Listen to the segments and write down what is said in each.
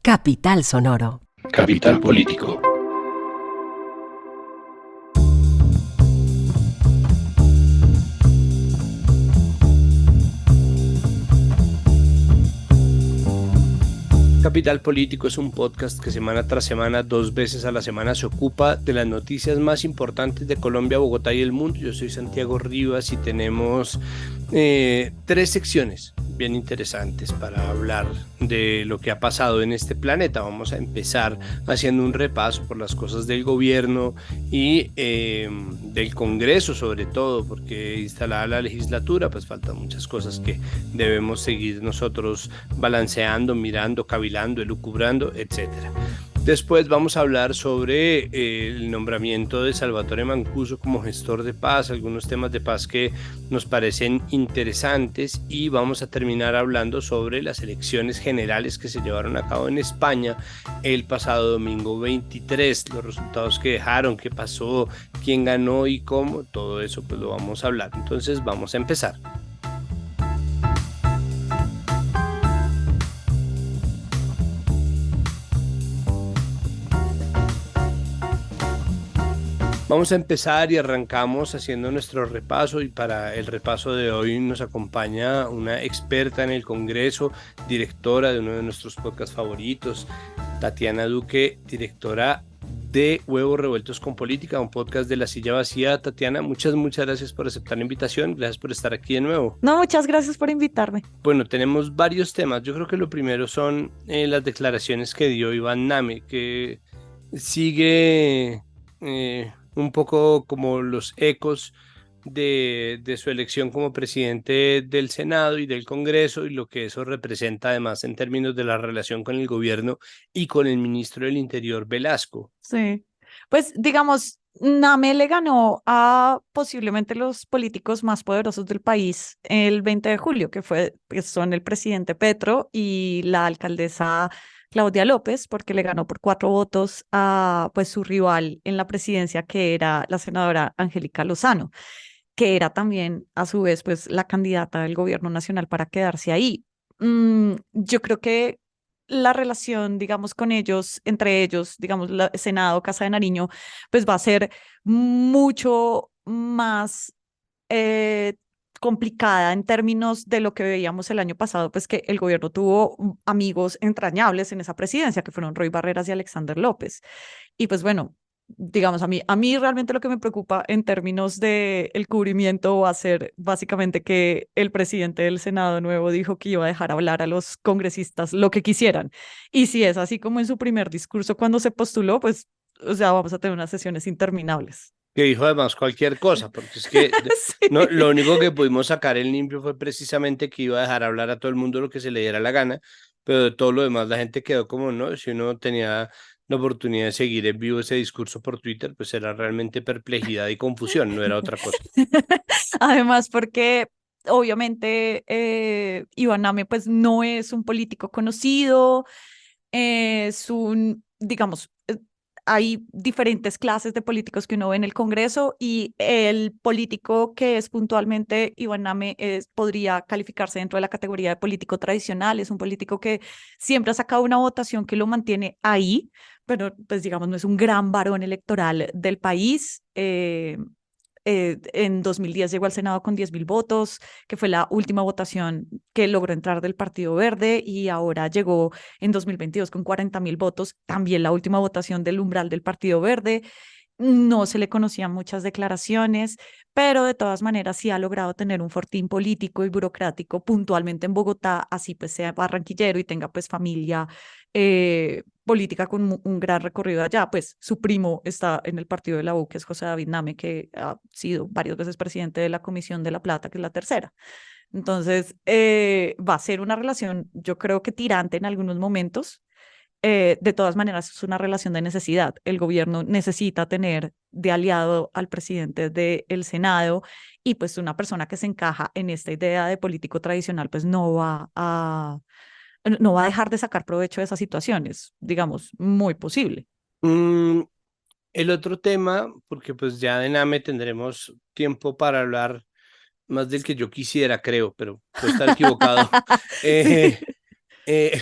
Capital Sonoro. Capital Político. Capital Político es un podcast que semana tras semana, 2 veces a la semana, se ocupa de las noticias más importantes de Colombia, Bogotá y el mundo. Yo soy Santiago Rivas y tenemos 3 secciones bien interesantes para hablar de lo que ha pasado en este planeta. Vamos a empezar haciendo un repaso por las cosas del gobierno y del Congreso, sobre todo, porque instalada la legislatura, pues faltan muchas cosas que debemos seguir nosotros balanceando, mirando, cavilando, elucubrando, etcétera. Después vamos a hablar sobre el nombramiento de Salvatore Mancuso como gestor de paz, algunos temas de paz que nos parecen interesantes, y vamos a terminar hablando sobre las elecciones generales que se llevaron a cabo en España el pasado domingo 23, los resultados que dejaron, qué pasó, quién ganó y cómo, todo eso pues lo vamos a hablar. Entonces vamos a empezar. Vamos a empezar y arrancamos haciendo nuestro repaso, y para el repaso de hoy nos acompaña una experta en el Congreso, directora de uno de nuestros podcasts favoritos, Tatiana Duque, directora de Huevos Revueltos con Política, un podcast de La Silla Vacía. Tatiana, muchas gracias por aceptar la invitación, gracias por estar aquí de nuevo. No, muchas gracias por invitarme. Bueno, tenemos varios temas. Yo creo que lo primero son las declaraciones que dio Iván Name, que sigue un poco como los ecos de su elección como presidente del Senado y del Congreso, y lo que eso representa además en términos de la relación con el gobierno y con el ministro del Interior, Velasco. Sí, pues digamos, Name le ganó a posiblemente los políticos más poderosos del país el 20 de julio, que son el presidente Petro y la alcaldesa Claudia López, porque le ganó por 4 votos a pues su rival en la presidencia, que era la senadora Angélica Lozano, que era también a su vez pues la candidata del gobierno nacional para quedarse ahí. Yo creo que la relación, digamos, con ellos, entre ellos, digamos, Senado, Casa de Nariño, pues va a ser mucho más complicada en términos de lo que veíamos el año pasado, pues que el gobierno tuvo amigos entrañables en esa presidencia, que fueron Roy Barreras y Alexander López. Y pues bueno, digamos, a mí realmente lo que me preocupa en términos de el cubrimiento va a ser básicamente que el presidente del Senado nuevo dijo que iba a dejar hablar a los congresistas lo que quisieran. Y si es así como en su primer discurso cuando se postuló, pues, o sea, vamos a tener unas sesiones interminables. Que dijo además cualquier cosa, porque es que Sí. no, lo único que pudimos sacar en limpio fue precisamente que iba a dejar hablar a todo el mundo lo que se le diera la gana, pero de todo lo demás la gente quedó como, no, si uno tenía la oportunidad de seguir en vivo ese discurso por Twitter, pues era realmente perplejidad y confusión, no era otra cosa. Además, porque obviamente Iván Name pues no es un político conocido, es un, digamos, hay diferentes clases de políticos que uno ve en el Congreso, y el político que es puntualmente Iván Name podría calificarse dentro de la categoría de político tradicional. Es un político que siempre ha sacado una votación que lo mantiene ahí, pero pues digamos no es un gran varón electoral del país. En 2010 llegó al Senado con 10.000 votos, que fue la última votación que logró entrar del Partido Verde, y ahora llegó en 2022 con 40.000 votos, también la última votación del umbral del Partido Verde. No se le conocían muchas declaraciones, pero de todas maneras sí ha logrado tener un fortín político y burocrático puntualmente en Bogotá, así pues sea barranquillero y tenga pues familia política con un gran recorrido allá. Pues su primo está en el partido de la U, que es José David Name, que ha sido varias veces presidente de la Comisión de la Plata, que es la tercera. Entonces, va a ser una relación, yo creo que tirante en algunos momentos. De todas maneras, es una relación de necesidad. El gobierno necesita tener de aliado al presidente del Senado, y pues una persona que se encaja en esta idea de político tradicional, pues no va a dejar de sacar provecho de esas situaciones, digamos, muy posible. Mm, el otro tema, porque pues ya de NAME tendremos tiempo para hablar más del que yo quisiera, creo, pero puedo estar equivocado. Sí. Eh,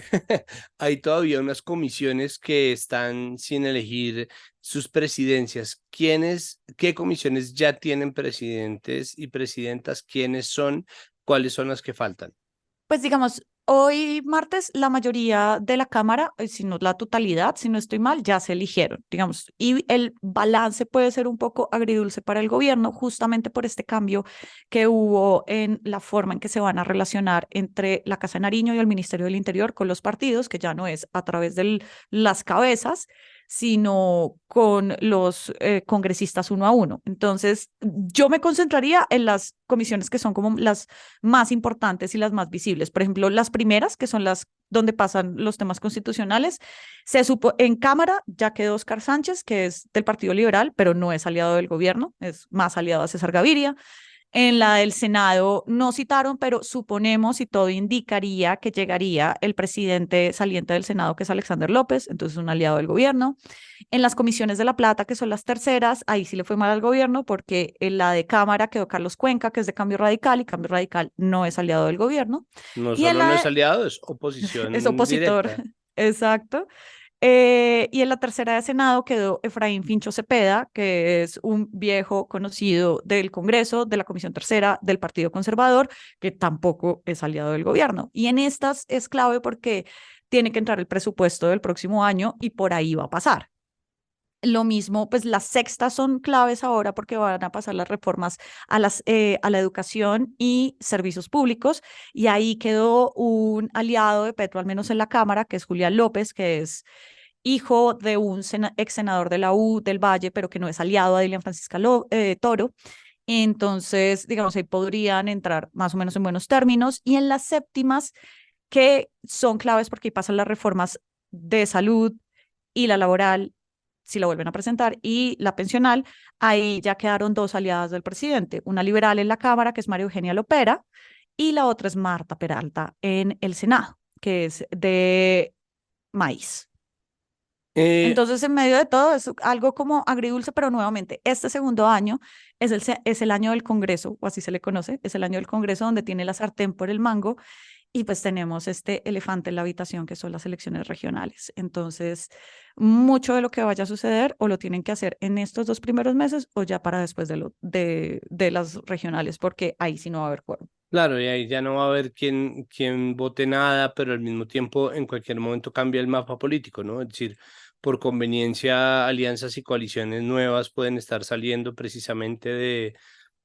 hay todavía unas comisiones que están sin elegir sus presidencias. ¿Qué comisiones ya tienen presidentes y presidentas? ¿Quiénes son? ¿Cuáles son las que faltan? Pues digamos, hoy martes la mayoría de la Cámara, si no la totalidad, si no estoy mal, ya se eligieron, digamos, y el balance puede ser un poco agridulce para el gobierno, justamente por este cambio que hubo en la forma en que se van a relacionar entre la Casa de Nariño y el Ministerio del Interior con los partidos, que ya no es a través de las cabezas, sino con los congresistas uno a uno. Entonces, yo me concentraría en las comisiones que son como las más importantes y las más visibles. Por ejemplo, las primeras, que son las donde pasan los temas constitucionales, se supo en Cámara ya quedó Oscar Sánchez, que es del Partido Liberal, pero no es aliado del gobierno, es más aliado a César Gaviria. En la del Senado no citaron, pero suponemos y todo indicaría que llegaría el presidente saliente del Senado, que es Alexander López, entonces un aliado del gobierno. En las comisiones de La Plata, que son las terceras, ahí sí le fue mal al gobierno porque en la de Cámara quedó Carlos Cuenca, que es de Cambio Radical, y Cambio Radical no es aliado del gobierno. No Y en solo no es la aliado, es es oposición opositor, directa. exacto. Y en la tercera de Senado quedó Efraín Fincho Cepeda, que es un viejo conocido del Congreso, de la Comisión Tercera, del Partido Conservador, que tampoco es aliado del gobierno. Y en estas es clave porque tiene que entrar el presupuesto del próximo año y por ahí va a pasar. Lo mismo, pues las sextas son claves ahora porque van a pasar las reformas a la educación y servicios públicos. Y ahí quedó un aliado de Petro, al menos en la Cámara, que es Julián López, que es hijo de un ex senador de la U del Valle, pero que no es aliado a Dilian Francisca Toro. Entonces, digamos, ahí podrían entrar más o menos en buenos términos. Y en las séptimas, que son claves porque ahí pasan las reformas de salud y la laboral, si la vuelven a presentar, y la pensional, ahí ya quedaron dos aliadas del presidente, una liberal en la Cámara, que es María Eugenia Lopera, y la otra es Marta Peralta en el Senado, que es de Maíz. Eh, Entonces, en medio de todo, es algo como agridulce, pero nuevamente, este segundo año es el año del Congreso, o así se le conoce, es el año del Congreso donde tiene la sartén por el mango y pues tenemos este elefante en la habitación que son las elecciones regionales. Entonces, mucho de lo que vaya a suceder o lo tienen que hacer en estos 2 primeros meses o ya para después de las regionales, porque ahí sí no va a haber quórum. claro, y ahí ya no va a haber quien vote nada, pero al mismo tiempo en cualquier momento cambia el mapa político, ¿no? Es decir, por conveniencia, alianzas y coaliciones nuevas pueden estar saliendo precisamente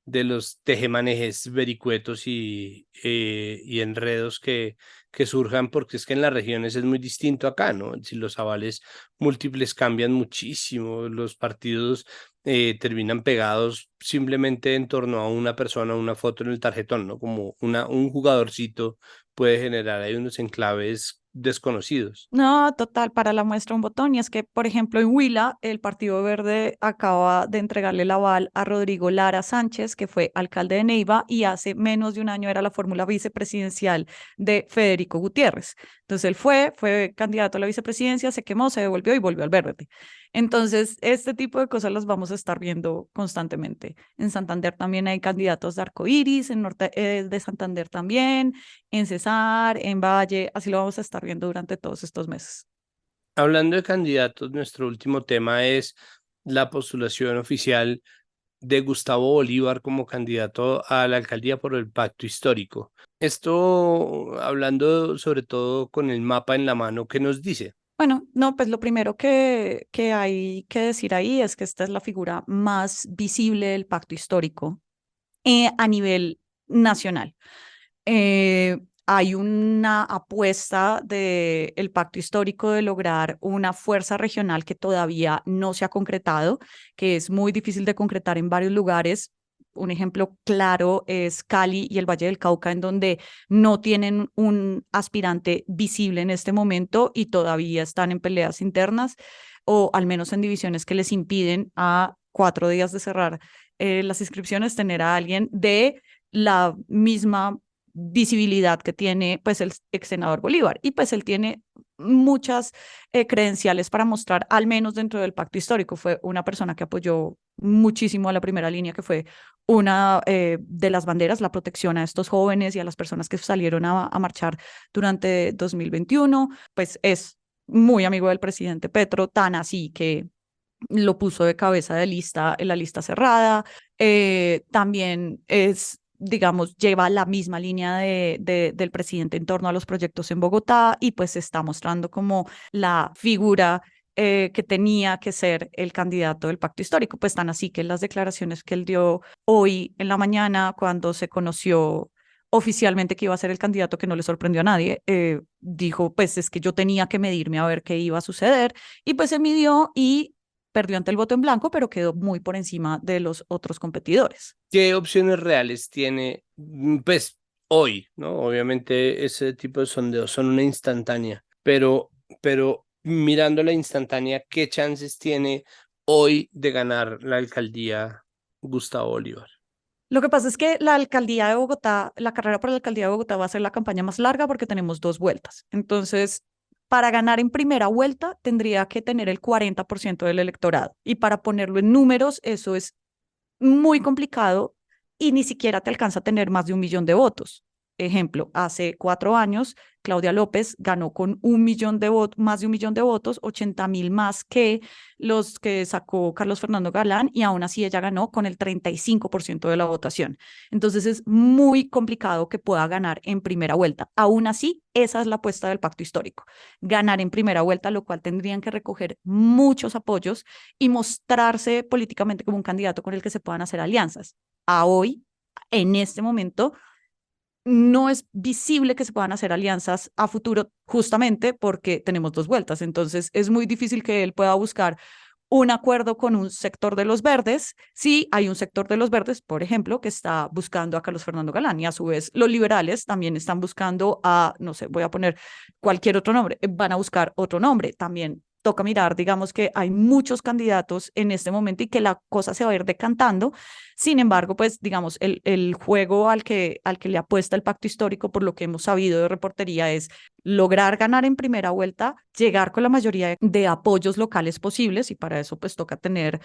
de los tejemanejes vericuetos y enredos que surjan, porque es que en las regiones es muy distinto acá, ¿no? Si los avales múltiples cambian muchísimo, los partidos terminan pegados simplemente en torno a una persona, una foto en el tarjetón, ¿no? Como un jugadorcito puede generar ahí unos enclaves desconocidos. No, total, para la muestra un botón. Y es que, por ejemplo, en Huila, el Partido Verde acaba de entregarle el aval a Rodrigo Lara Sánchez, que fue alcalde de Neiva y hace menos de un año era la fórmula vicepresidencial de Federico Gutiérrez. Entonces él fue candidato a la vicepresidencia, se quemó, se devolvió y volvió al verde. Entonces, este tipo de cosas las vamos a estar viendo constantemente. En Santander también hay candidatos de arcoíris, en Norte de Santander también, en Cesar, en Valle, así lo vamos a estar viendo durante todos estos meses. Hablando de candidatos, nuestro último tema es la postulación oficial de Gustavo Bolívar como candidato a la alcaldía por el pacto histórico. Esto hablando sobre todo con el mapa en la mano, ¿qué nos dice? Bueno, no, pues lo primero que hay que decir ahí es que esta es la figura más visible del pacto histórico a nivel nacional. Hay una apuesta del pacto histórico de lograr una fuerza regional que todavía no se ha concretado, que es muy difícil de concretar en varios lugares. Un ejemplo claro es Cali y el Valle del Cauca, en donde no tienen un aspirante visible en este momento y todavía están en peleas internas o al menos en divisiones que les impiden a 4 días de cerrar las inscripciones tener a alguien de la misma visibilidad que tiene pues el ex senador Bolívar y pues él tiene muchas credenciales para mostrar, al menos dentro del pacto histórico. Fue una persona que apoyó muchísimo a la primera línea, que fue una de las banderas, la protección a estos jóvenes y a las personas que salieron a marchar durante 2021. Pues es muy amigo del presidente Petro, tan así que lo puso de cabeza de lista en la lista cerrada. También es, digamos, lleva la misma línea del presidente en torno a los proyectos en Bogotá, y pues se está mostrando como la figura que tenía que ser el candidato del pacto histórico. Pues tan así que las declaraciones que él dio hoy en la mañana, cuando se conoció oficialmente que iba a ser el candidato, que no le sorprendió a nadie, dijo, pues es que yo tenía que medirme a ver qué iba a suceder, y pues se midió y perdió ante el voto en blanco, pero quedó muy por encima de los otros competidores. ¿Qué opciones reales tiene, pues, hoy, ¿no? Obviamente ese tipo de sondeos son una instantánea, pero mirando la instantánea, ¿qué chances tiene hoy de ganar la alcaldía Gustavo Bolívar? Lo que pasa es que la alcaldía de Bogotá, la carrera por la alcaldía de Bogotá va a ser la campaña más larga porque tenemos dos vueltas. Entonces, para ganar en primera vuelta tendría que tener el 40% del electorado. Y para ponerlo en números, eso es muy complicado y ni siquiera te alcanza a tener más de 1 millón de votos. Ejemplo, hace 4 años, Claudia López ganó con 1 millón de votos, más de 1 millón de votos, 80.000 más que los que sacó Carlos Fernando Galán, y aún así ella ganó con el 35% de la votación. Entonces es muy complicado que pueda ganar en primera vuelta. Aún así, esa es la apuesta del pacto histórico, ganar en primera vuelta, lo cual tendrían que recoger muchos apoyos y mostrarse políticamente como un candidato con el que se puedan hacer alianzas. A hoy, en este momento, no es visible que se puedan hacer alianzas a futuro, justamente porque tenemos dos vueltas. Entonces es muy difícil que él pueda buscar un acuerdo con un sector de los verdes. Sí, hay un sector de los verdes, por ejemplo, que está buscando a Carlos Fernando Galán, y a su vez los liberales también están buscando a, no sé, voy a poner cualquier otro nombre, van a buscar otro nombre. También toca mirar, digamos que hay muchos candidatos en este momento y que la cosa se va a ir decantando. Sin embargo, pues digamos, el juego al que le apuesta el pacto histórico, por lo que hemos sabido de reportería, es lograr ganar en primera vuelta, llegar con la mayoría de apoyos locales posibles, y para eso pues toca tener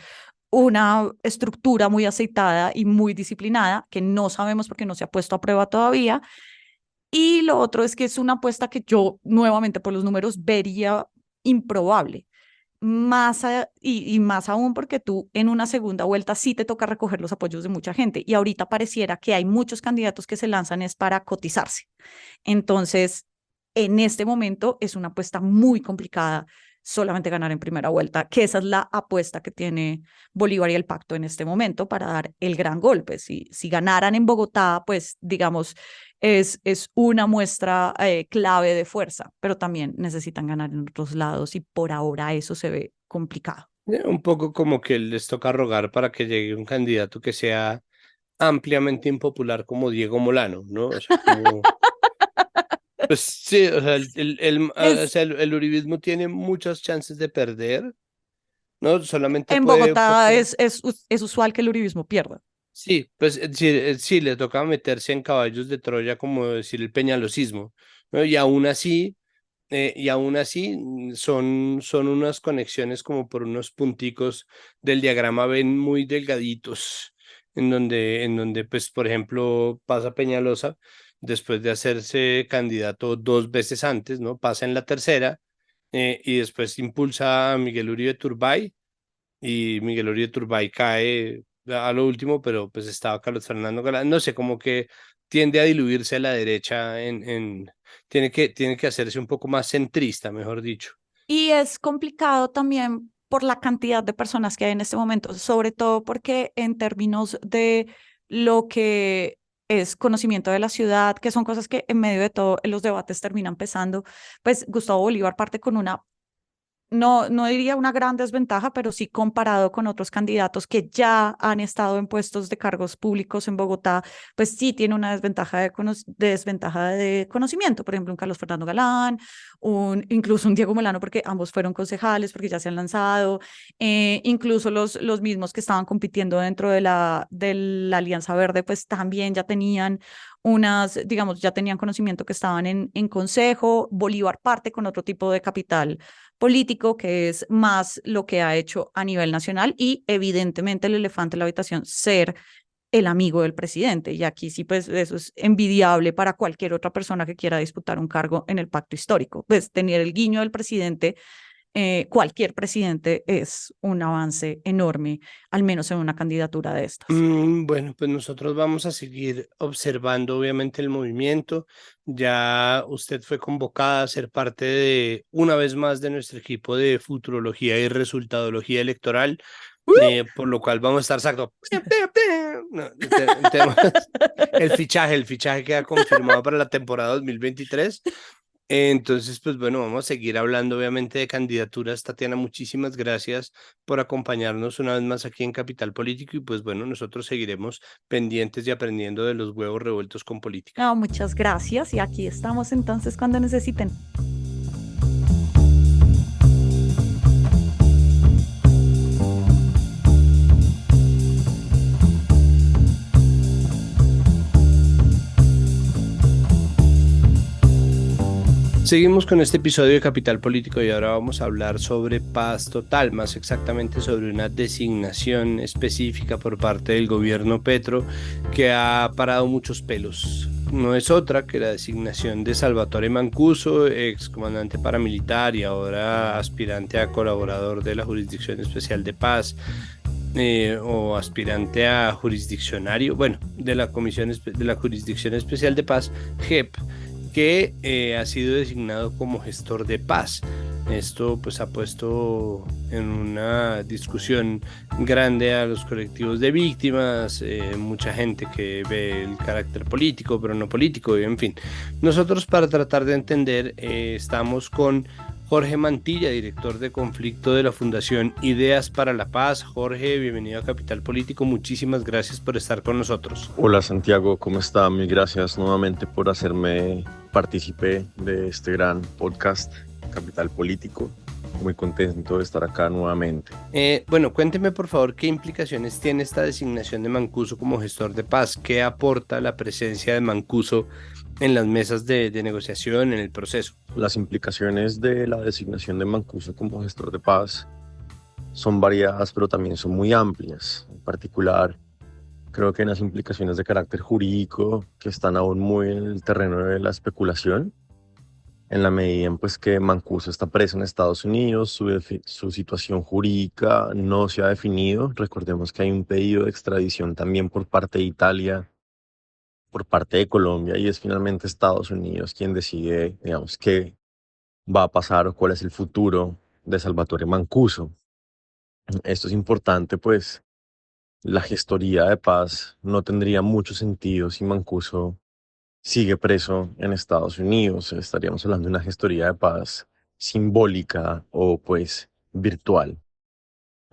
una estructura muy aceitada y muy disciplinada, que no sabemos porque no se ha puesto a prueba todavía. Y lo otro es que es una apuesta que yo nuevamente por los números vería improbable. Y más aún porque tú en una segunda vuelta sí te toca recoger los apoyos de mucha gente, y ahorita pareciera que hay muchos candidatos que se lanzan es para cotizarse. Entonces, en este momento es una apuesta muy complicada solamente ganar en primera vuelta, que esa es la apuesta que tiene Bolívar y el pacto en este momento para dar el gran golpe. Si ganaran en Bogotá, pues digamos, es una muestra clave de fuerza, pero también necesitan ganar en otros lados, y por ahora eso se ve complicado. Un poco como que les toca rogar para que llegue un candidato que sea ampliamente impopular como Diego Molano, ¿no? O sea, como, pues sí, o sea, o Es, sea, el uribismo tiene muchas chances de perder, ¿no? Solamente en puede un Bogotá poco, es usual que el uribismo pierda. sí, pues sí, sí, le toca meterse en caballos de Troya, como decir el peñalosismo, ¿no? Y aún así son unas conexiones como por unos punticos del diagrama ven muy delgaditos, en donde pues, por ejemplo, pasa Peñalosa después de hacerse candidato 2 veces antes, ¿no? Pasa en la tercera, y después impulsa a Miguel Uribe Turbay, y Miguel Uribe Turbay cae a lo último, pero pues estaba Carlos Fernando Galán, no sé, como que tiende a diluirse a la derecha tiene que hacerse un poco más centrista, mejor dicho. Y es complicado también por la cantidad de personas que hay en este momento, sobre todo porque en términos de lo que es conocimiento de la ciudad, que son cosas que en medio de todo en los debates terminan pesando, pues Gustavo Bolívar parte con una no diría una gran desventaja, pero sí comparado con otros candidatos que ya han estado en puestos de cargos públicos en Bogotá, pues sí tiene una desventaja de conocimiento. Por ejemplo, un Carlos Fernando Galán, incluso un Diego Molano, porque ambos fueron concejales, porque ya se han lanzado, incluso los mismos que estaban compitiendo dentro de la Alianza Verde, pues también ya tenían digamos, ya tenían conocimiento que estaban en consejo. Bolívar parte con otro tipo de capital político, que es más lo que ha hecho a nivel nacional y evidentemente el elefante en la habitación, ser el amigo del presidente. Y aquí sí, pues eso es envidiable para cualquier otra persona que quiera disputar un cargo en el pacto histórico. Pues tener el guiño del presidente, cualquier presidente, es un avance enorme, al menos en una candidatura de estas. Bueno, pues nosotros vamos a seguir observando obviamente el movimiento. Ya usted fue convocada a ser parte de, una vez más, de nuestro equipo de futurología y resultadología electoral, por lo cual vamos a estar exacto. No, el fichaje queda confirmado para la temporada 2023. Entonces, pues bueno, vamos a seguir hablando obviamente de candidaturas. Tatiana, muchísimas gracias por acompañarnos una vez más aquí en Capital Político y pues bueno, nosotros seguiremos pendientes y aprendiendo de los huevos revueltos con política. No, muchas gracias y aquí estamos entonces cuando necesiten. Seguimos con este episodio de Capital Político y ahora vamos a hablar sobre paz total, más exactamente sobre una designación específica por parte del gobierno Petro que ha parado muchos pelos. No es otra que la designación de Salvatore Mancuso, ex comandante paramilitar y ahora aspirante a colaborador de la Jurisdicción Especial de Paz, o aspirante a jurisdiccionario, bueno, de la de la Jurisdicción Especial de Paz, JEP, que ha sido designado como gestor de paz. Esto pues ha puesto en una discusión grande a los colectivos de víctimas, mucha gente que ve el carácter político, pero no político, y en fin. Nosotros, para tratar de entender, estamos con Jorge Mantilla, director de conflicto de la Fundación Ideas para la Paz. Jorge, bienvenido a Capital Político. Muchísimas gracias por estar con nosotros. Hola Santiago, ¿cómo está? Mil gracias nuevamente por hacerme partícipe de este gran podcast Capital Político. Muy contento de estar acá nuevamente. Bueno, cuénteme por favor qué implicaciones tiene esta designación de Mancuso como gestor de paz. ¿Qué aporta la presencia de Mancuso en las mesas de negociación, en el proceso? Las implicaciones de la designación de Mancuso como gestor de paz son variadas, pero también son muy amplias. En particular, creo que hay unas implicaciones de carácter jurídico que están aún muy en el terreno de la especulación, en la medida en pues, que Mancuso está preso en Estados Unidos, su situación jurídica no se ha definido. Recordemos que hay un pedido de extradición también por parte de Italia, por parte de Colombia, y es finalmente Estados Unidos quien decide, digamos, qué va a pasar o cuál es el futuro de Salvatore Mancuso. Esto es importante, pues la gestoría de paz no tendría mucho sentido si Mancuso sigue preso en Estados Unidos. Estaríamos hablando de una gestoría de paz simbólica o pues virtual.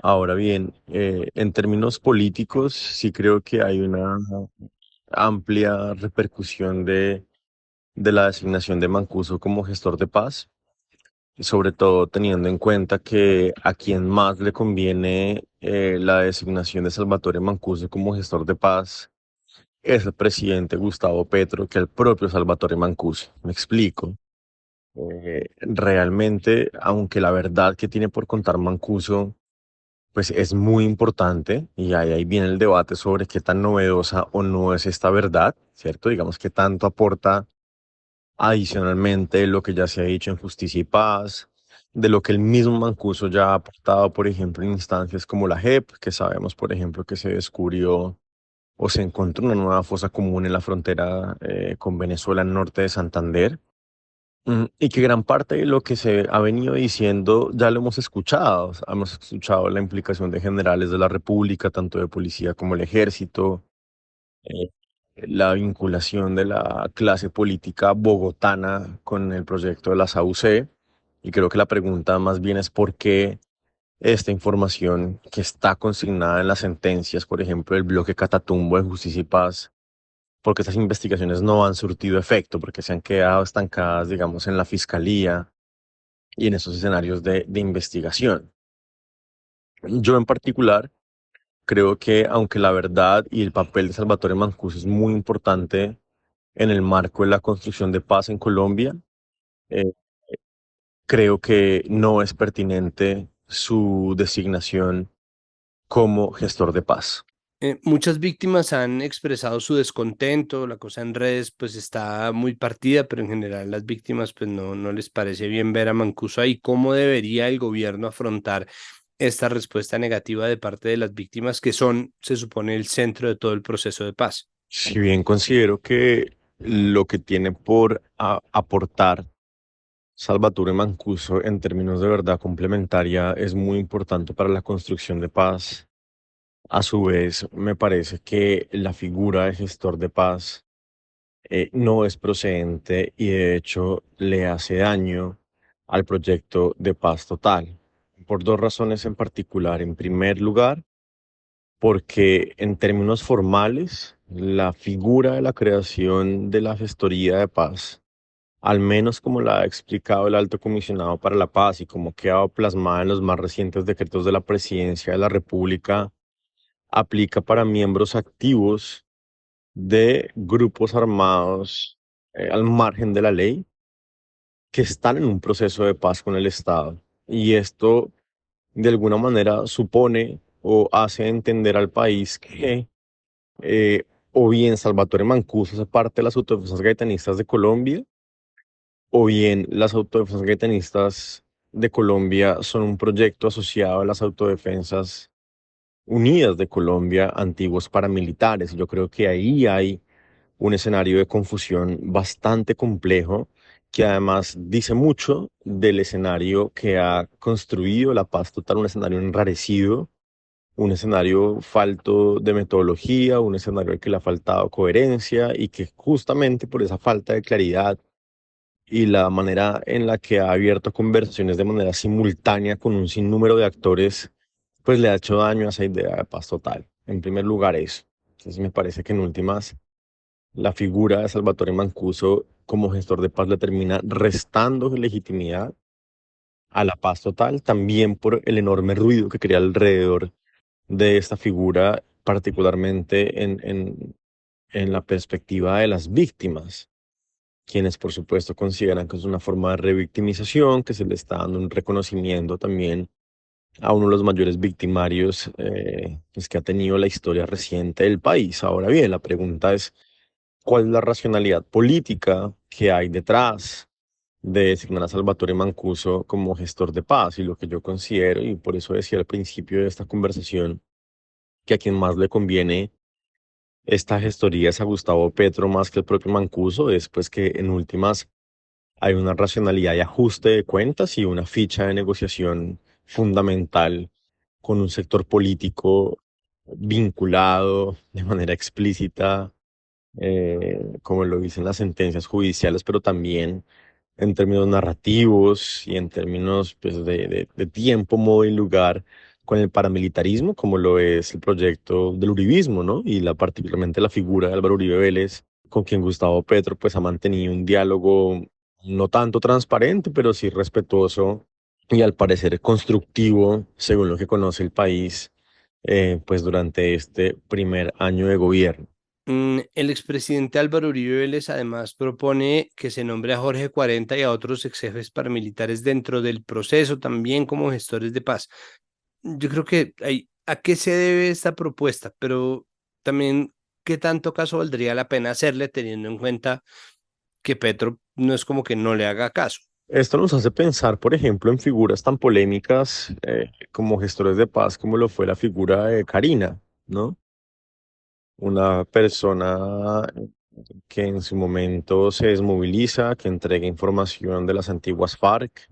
Ahora bien, en términos políticos, sí creo que hay una amplia repercusión de la designación de Mancuso como gestor de paz, sobre todo teniendo en cuenta que a quien más le conviene la designación de Salvatore Mancuso como gestor de paz es el presidente Gustavo Petro que el propio Salvatore Mancuso. Me explico. Realmente, aunque la verdad que tiene por contar Mancuso pues es muy importante, y ahí viene el debate sobre qué tan novedosa o no es esta verdad, ¿cierto? Digamos que tanto aporta adicionalmente lo que ya se ha dicho en Justicia y Paz, de lo que el mismo Mancuso ya ha aportado, por ejemplo, en instancias como la JEP, que sabemos, por ejemplo, que se descubrió o se encontró una nueva fosa común en la frontera con Venezuela al norte de Santander. Y que gran parte de lo que se ha venido diciendo ya lo hemos escuchado. Hemos escuchado la implicación de generales de la República, tanto de policía como el ejército, eh, la vinculación de la clase política bogotana con el proyecto de la SAUC. Y creo que la pregunta más bien es por qué esta información que está consignada en las sentencias, por ejemplo, el bloque Catatumbo de Justicia y Paz, porque estas investigaciones no han surtido efecto, porque se han quedado estancadas, digamos, en la fiscalía y en esos escenarios de investigación. Yo en particular creo que aunque la verdad y el papel de Salvatore Mancuso es muy importante en el marco de la construcción de paz en Colombia, eh, creo que no es pertinente su designación como gestor de paz. Muchas víctimas han expresado su descontento, la cosa en redes pues está muy partida, pero en general las víctimas pues no les parece bien ver a Mancuso ahí. ¿Cómo debería el gobierno afrontar esta respuesta negativa de parte de las víctimas que son, se supone, el centro de todo el proceso de paz? Si bien considero que lo que tiene por aportar Salvatore Mancuso en términos de verdad complementaria es muy importante para la construcción de paz, a su vez me parece que la figura de gestor de paz no es procedente y de hecho le hace daño al proyecto de paz total, por dos razones en particular. En primer lugar, porque en términos formales, la figura de la creación de la gestoría de paz, al menos como la ha explicado el Alto Comisionado para la Paz y como quedado plasmada en los más recientes decretos de la Presidencia de la República, aplica para miembros activos de grupos armados al margen de la ley que están en un proceso de paz con el Estado. Y esto, de alguna manera, supone o hace entender al país que o bien Salvatore Mancuso hace parte de las autodefensas gaitanistas de Colombia, o bien las autodefensas gaitanistas de Colombia son un proyecto asociado a las autodefensas unidas de Colombia, antiguos paramilitares. Yo creo que ahí hay un escenario de confusión bastante complejo que además dice mucho del escenario que ha construido la paz total, un escenario enrarecido, un escenario falto de metodología, un escenario al que le ha faltado coherencia y que justamente por esa falta de claridad y la manera en la que ha abierto conversaciones de manera simultánea con un sinnúmero de actores, pues le ha hecho daño a esa idea de paz total. En primer lugar eso. Entonces me parece que en últimas la figura de Salvatore Mancuso como gestor de paz le termina restando legitimidad a la paz total, también por el enorme ruido que crea alrededor de esta figura, particularmente en la perspectiva de las víctimas, quienes por supuesto consideran que es una forma de revictimización, que se le está dando un reconocimiento también a uno de los mayores victimarios pues, que ha tenido la historia reciente del país. Ahora bien, la pregunta es, ¿cuál es la racionalidad política que hay detrás de designar a Salvatore Mancuso como gestor de paz? Y lo que yo considero, y por eso decía al principio de esta conversación, que a quien más le conviene esta gestoría es a Gustavo Petro más que el propio Mancuso, es pues que en últimas hay una racionalidad y ajuste de cuentas y una ficha de negociación fundamental con un sector político vinculado de manera explícita, como lo dicen las sentencias judiciales, pero también en términos narrativos y en términos pues, de tiempo, modo y lugar con el paramilitarismo, como lo es el proyecto del uribismo, ¿no? Y particularmente la figura de Álvaro Uribe Vélez, con quien Gustavo Petro pues, ha mantenido un diálogo no tanto transparente, pero sí respetuoso y al parecer constructivo, según lo que conoce el país, pues durante este primer año de gobierno. El expresidente Álvaro Uribe Vélez además propone que se nombre a Jorge 40 y a otros ex jefes paramilitares dentro del proceso también como gestores de paz. Yo creo que ¿a qué se debe esta propuesta? Pero también, ¿qué tanto caso valdría la pena hacerle teniendo en cuenta que Petro no es como que no le haga caso? Esto nos hace pensar, por ejemplo, en figuras tan polémicas como gestores de paz, como lo fue la figura de Karina, ¿no? Una persona que en su momento se desmoviliza, que entrega información de las antiguas FARC,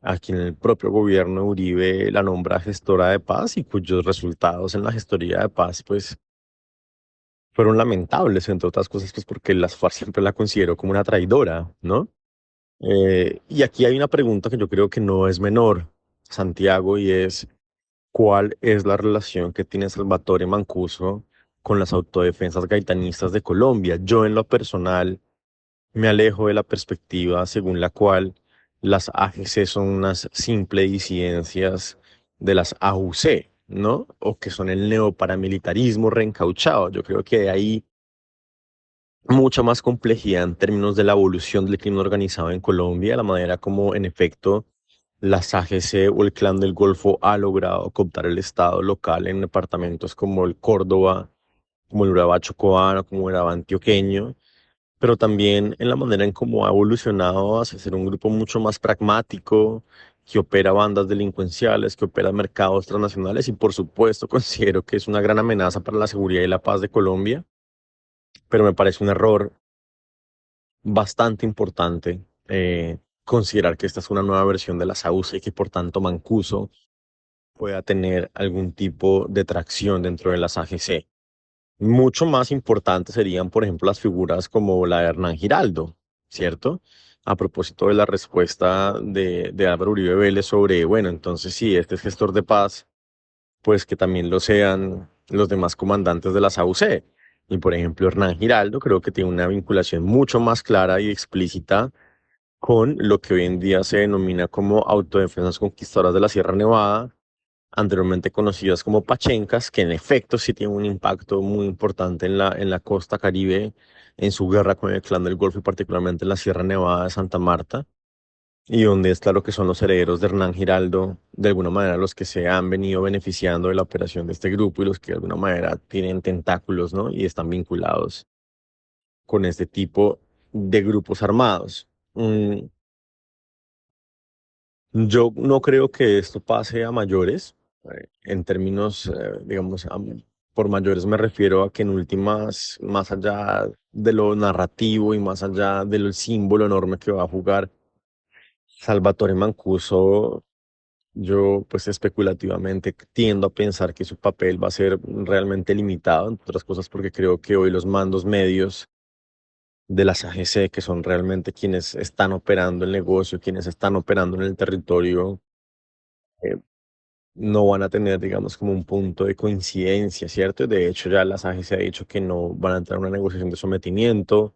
a quien el propio gobierno de Uribe la nombra gestora de paz y cuyos resultados en la gestoría de paz, pues, fueron lamentables, entre otras cosas, pues porque las FARC siempre la consideró como una traidora, ¿no? Y aquí hay una pregunta que yo creo que no es menor, Santiago, y es, ¿cuál es la relación que tiene Salvatore Mancuso con las autodefensas gaitanistas de Colombia? Yo en lo personal me alejo de la perspectiva según la cual las AGC son unas simples disidencias de las AUC, ¿no? O que son el neoparamilitarismo reencauchado. Yo creo que hay mucha más complejidad en términos de la evolución del crimen organizado en Colombia, la manera como en efecto las AGC o el Clan del Golfo ha logrado cooptar el Estado local en departamentos como el Córdoba, como el Urabá chocobano, como el Urabá antioqueño, pero también en la manera en cómo ha evolucionado hacia ser un grupo mucho más pragmático, que opera bandas delincuenciales, que opera mercados transnacionales y por supuesto considero que es una gran amenaza para la seguridad y la paz de Colombia, pero me parece un error bastante importante considerar que esta es una nueva versión de la SAUCE y que por tanto Mancuso pueda tener algún tipo de tracción dentro de las AGC. Mucho más importantes serían, por ejemplo, las figuras como la de Hernán Giraldo, ¿cierto? A propósito de la respuesta de Álvaro Uribe Vélez sobre, bueno, entonces si este es gestor de paz, pues que también lo sean los demás comandantes de las AUC. Y por ejemplo, Hernán Giraldo creo que tiene una vinculación mucho más clara y explícita con lo que hoy en día se denomina como autodefensas conquistadoras de la Sierra Nevada, anteriormente conocidas como pachencas, que en efecto sí tienen un impacto muy importante en la costa Caribe, en su guerra con el Clan del Golfo y particularmente en la Sierra Nevada de Santa Marta, y donde es claro que son los herederos de Hernán Giraldo, de alguna manera los que se han venido beneficiando de la operación de este grupo y los que de alguna manera tienen tentáculos, ¿no? Y están vinculados con este tipo de grupos armados. Yo no creo que esto pase a mayores, en términos, digamos, por mayores me refiero a que en últimas, más allá de lo narrativo y más allá del símbolo enorme que va a jugar Salvatore Mancuso, yo pues especulativamente tiendo a pensar que su papel va a ser realmente limitado, entre otras cosas porque creo que hoy los mandos medios de las AGC, que son realmente quienes están operando el negocio, quienes están operando en el territorio, eh, no van a tener, digamos, como un punto de coincidencia, ¿cierto? De hecho, ya la SAGE se ha dicho que no van a entrar en una negociación de sometimiento.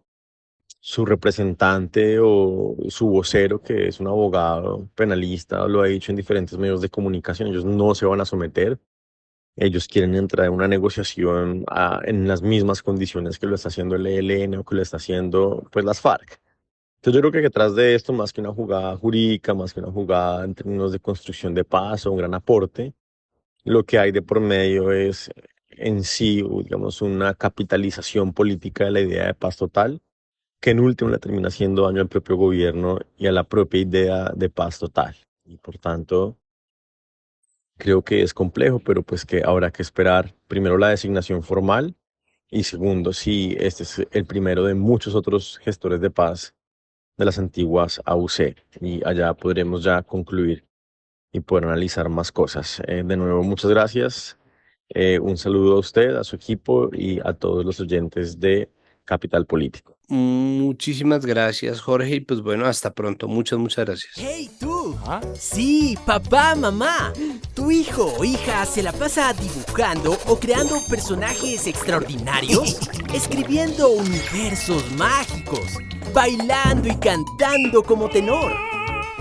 Su representante o su vocero, que es un abogado penalista, lo ha dicho en diferentes medios de comunicación. Ellos no se van a someter. Ellos quieren entrar en una negociación en las mismas condiciones que lo está haciendo el ELN o que lo está haciendo pues las FARC. Entonces yo creo que detrás de esto, más que una jugada jurídica, más que una jugada en términos de construcción de paz o un gran aporte, lo que hay de por medio es en sí, digamos, una capitalización política de la idea de paz total, que en último le termina haciendo daño al propio gobierno y a la propia idea de paz total. Y por tanto, creo que es complejo, pero pues que habrá que esperar primero la designación formal y segundo, si este es el primero de muchos otros gestores de paz de las antiguas AUC. Y allá podremos ya concluir y poder analizar más cosas. De nuevo, muchas gracias. Un saludo a usted, a su equipo y a todos los oyentes de Capital Político. Muchísimas gracias, Jorge, y pues bueno, hasta pronto. Muchas gracias. ¡Hey, tú! ¿Ah? Sí, papá, mamá. ¿Tu hijo o hija se la pasa dibujando o creando personajes extraordinarios? Escribiendo universos mágicos, bailando y cantando como tenor,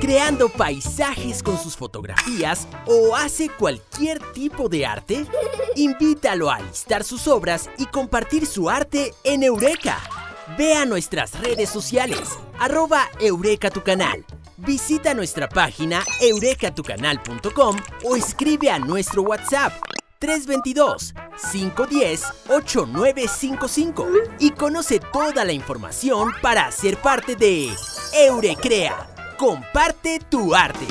creando paisajes con sus fotografías o hace cualquier tipo de arte? Invítalo a listar sus obras y compartir su arte en Eureka. Ve a nuestras redes sociales, @EurekaTuCanal. Visita nuestra página eurekatucanal.com o escribe a nuestro WhatsApp 322-510-8955 y conoce toda la información para ser parte de Eurecrea. Comparte tu arte.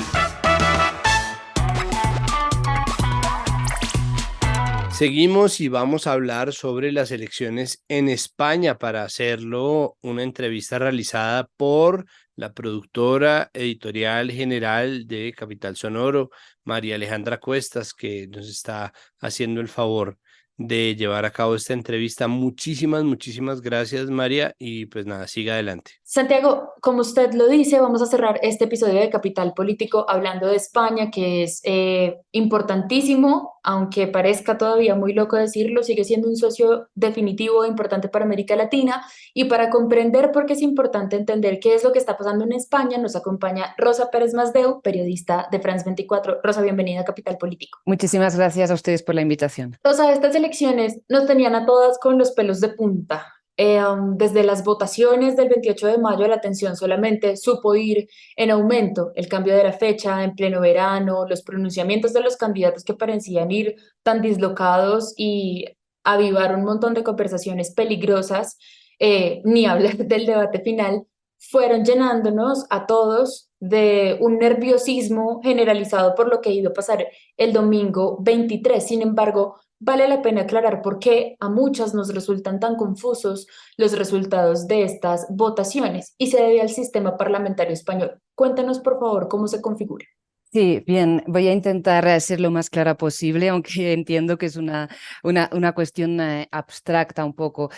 Seguimos y vamos a hablar sobre las elecciones en España. Para hacerlo, una entrevista realizada por la productora editorial general de Capital Sonoro, María Alejandra Cuestas, que nos está haciendo el favor de llevar a cabo esta entrevista. Muchísimas gracias, María, y pues nada, siga adelante. Santiago, como usted lo dice, vamos a cerrar este episodio de Capital Político hablando de España, que es importantísimo, aunque parezca todavía muy loco decirlo, sigue siendo un socio definitivo e importante para América Latina. Y para comprender por qué es importante entender qué es lo que está pasando en España, nos acompaña Rosa Pérez Masdeu, periodista de France 24. Rosa, bienvenida a Capital Político. Muchísimas gracias a ustedes por la invitación. Rosa, estas elecciones nos tenían a todas con los pelos de punta. Desde las votaciones del 28 de mayo, la tensión solamente supo ir en aumento. El cambio de la fecha en pleno verano, los pronunciamientos de los candidatos que parecían ir tan dislocados y avivar un montón de conversaciones peligrosas, ni hablar del debate final, fueron llenándonos a todos de un nerviosismo generalizado por lo que iba a pasar el domingo 23. Sin embargo, vale la pena aclarar por qué a muchas nos resultan tan confusos los resultados de estas votaciones y se debe al sistema parlamentario español. Cuéntanos, por favor, cómo se configura. Sí, bien, voy a intentar ser lo más clara posible, aunque entiendo que es una cuestión abstracta un poco,